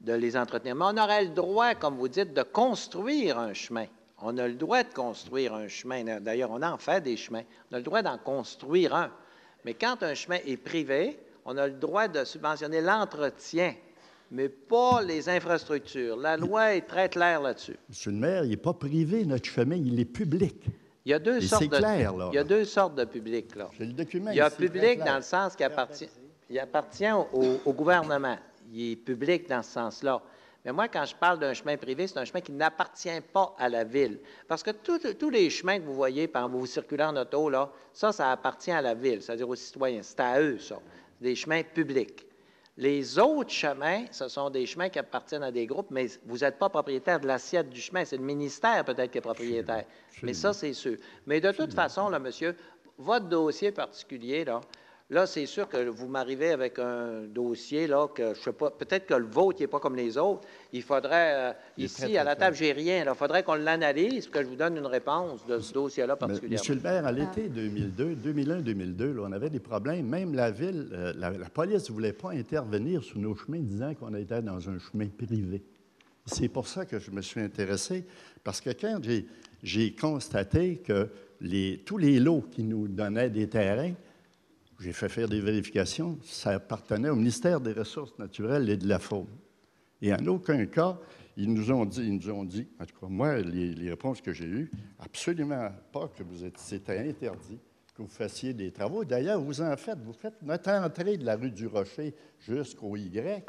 [SPEAKER 14] de les entretenir. Mais on aurait le droit, comme vous dites, de construire un chemin. On a le droit de construire un chemin. D'ailleurs, on en fait des chemins. On a le droit d'en construire un. Mais quand un chemin est privé, on a le droit de subventionner l'entretien, mais pas les infrastructures. La loi est très claire là-dessus.
[SPEAKER 8] Monsieur le maire, il n'est pas privé, notre chemin, il est public.
[SPEAKER 14] Il y a deux sortes de,
[SPEAKER 8] clair, là.
[SPEAKER 14] Il y a deux sortes de public, là.
[SPEAKER 8] J'ai le document.
[SPEAKER 14] Il y a public dans le sens qui appartient au gouvernement. Il est public dans ce sens-là. Mais moi, quand je parle d'un chemin privé, c'est un chemin qui n'appartient pas à la Ville. Parce que tous les chemins que vous voyez, quand vous circulez en auto, là, ça appartient à la Ville, c'est-à-dire aux citoyens. C'est à eux, ça. C'est des chemins publics. Les autres chemins, ce sont des chemins qui appartiennent à des groupes, mais vous n'êtes pas propriétaire de l'assiette du chemin. C'est le ministère, peut-être, qui est propriétaire. Mais ça, c'est sûr. Mais de toute façon, là, monsieur, votre dossier particulier, là, c'est sûr que vous m'arrivez avec un dossier, là, que je sais pas, peut-être que le vôtre n'est pas comme les autres. Il faudrait, ici, à la table, j'ai rien. Il faudrait qu'on l'analyse, que je vous donne une réponse de ce dossier-là particulièrement.
[SPEAKER 8] Monsieur le maire, à l'été 2001-2002, on avait des problèmes. Même la Ville, la police ne voulait pas intervenir sur nos chemins, disant qu'on était dans un chemin privé. C'est pour ça que je me suis intéressé, parce que quand j'ai constaté que tous les lots qui nous donnaient des terrains, j'ai fait faire des vérifications, ça appartenait au ministère des Ressources naturelles et de la Faune. Et en aucun cas, ils nous ont dit, en tout cas, moi, les réponses que j'ai eues, absolument pas que c'était interdit que vous fassiez des travaux. D'ailleurs, vous faites notre entrée de la rue du Rocher jusqu'au Y.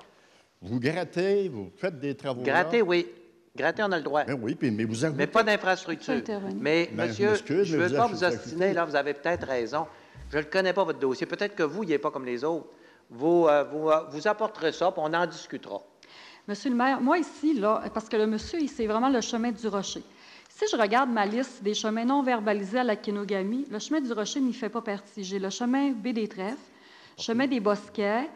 [SPEAKER 8] Vous grattez, vous faites des travaux.
[SPEAKER 14] Gratter, oui. Gratter, on a le droit.
[SPEAKER 8] Ben oui, mais vous avez...
[SPEAKER 14] Mais pas d'infrastructure. Mais, monsieur, je ne veux pas vous ostiner, là, vous avez peut-être raison. Je ne connais pas, votre dossier. Peut-être que vous, il n'est pas comme les autres. Vous apporterez ça, puis on en discutera.
[SPEAKER 3] Monsieur le maire, moi ici, là, parce que le monsieur, c'est vraiment le chemin du Rocher. Si je regarde ma liste des chemins non verbalisés à la Kenogami, le chemin du Rocher n'y fait pas partie. J'ai le chemin Baie des Trèfles, chemin des Bosquets,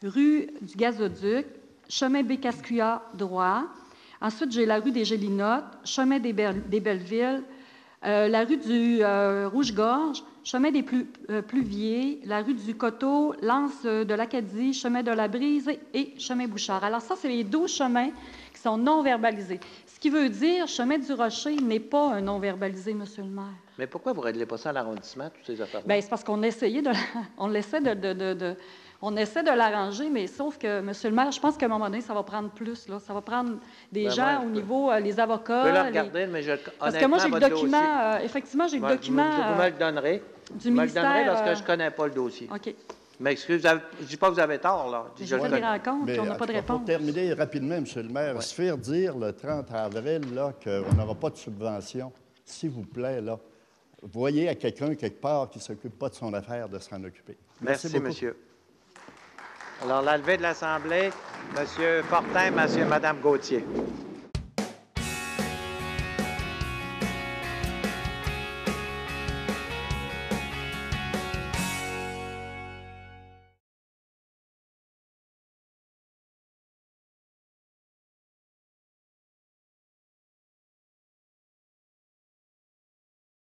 [SPEAKER 3] rue du Gazoduc, chemin Bécascuya droit. Ensuite, j'ai la rue des Gélinottes, chemin des Bellevilles, la rue du Rouge-Gorge, chemin des Pluviers, la rue du Coteau, l'Anse de l'Acadie, chemin de la Brise et chemin Bouchard. Alors ça, c'est les 12 chemins qui sont non verbalisés. Ce qui veut dire, chemin du Rocher n'est pas un non verbalisé, monsieur le maire.
[SPEAKER 14] Mais pourquoi vous ne réglez pas ça à l'arrondissement, toutes ces affaires-là?
[SPEAKER 3] Bien, c'est parce qu'on essaie de l'arranger, mais sauf que, monsieur le maire, je pense qu'à un moment donné, ça va prendre plus. Là. Ça va prendre des gens au niveau, les avocats.
[SPEAKER 14] Je peux le regarder, mais
[SPEAKER 3] parce que moi, j'ai le document, effectivement, j'ai le document.
[SPEAKER 14] Vous me le donnerez.
[SPEAKER 3] Du ministère.
[SPEAKER 14] Me le donnerez parce que je ne connais pas le dossier.
[SPEAKER 3] OK.
[SPEAKER 14] Mais excusez, je ne dis pas que vous avez tort, là.
[SPEAKER 3] Je fais des rencontres, puis on n'a pas de réponse.
[SPEAKER 8] Pour terminer rapidement, monsieur le maire, se faire dire le 30 avril qu'on n'aura pas de subvention, s'il vous plaît, là, voyez à quelqu'un quelque part qui ne s'occupe pas de son affaire de s'en occuper.
[SPEAKER 14] Merci monsieur. Alors, la levée de l'Assemblée, M. Fortin, Mme Gauthier.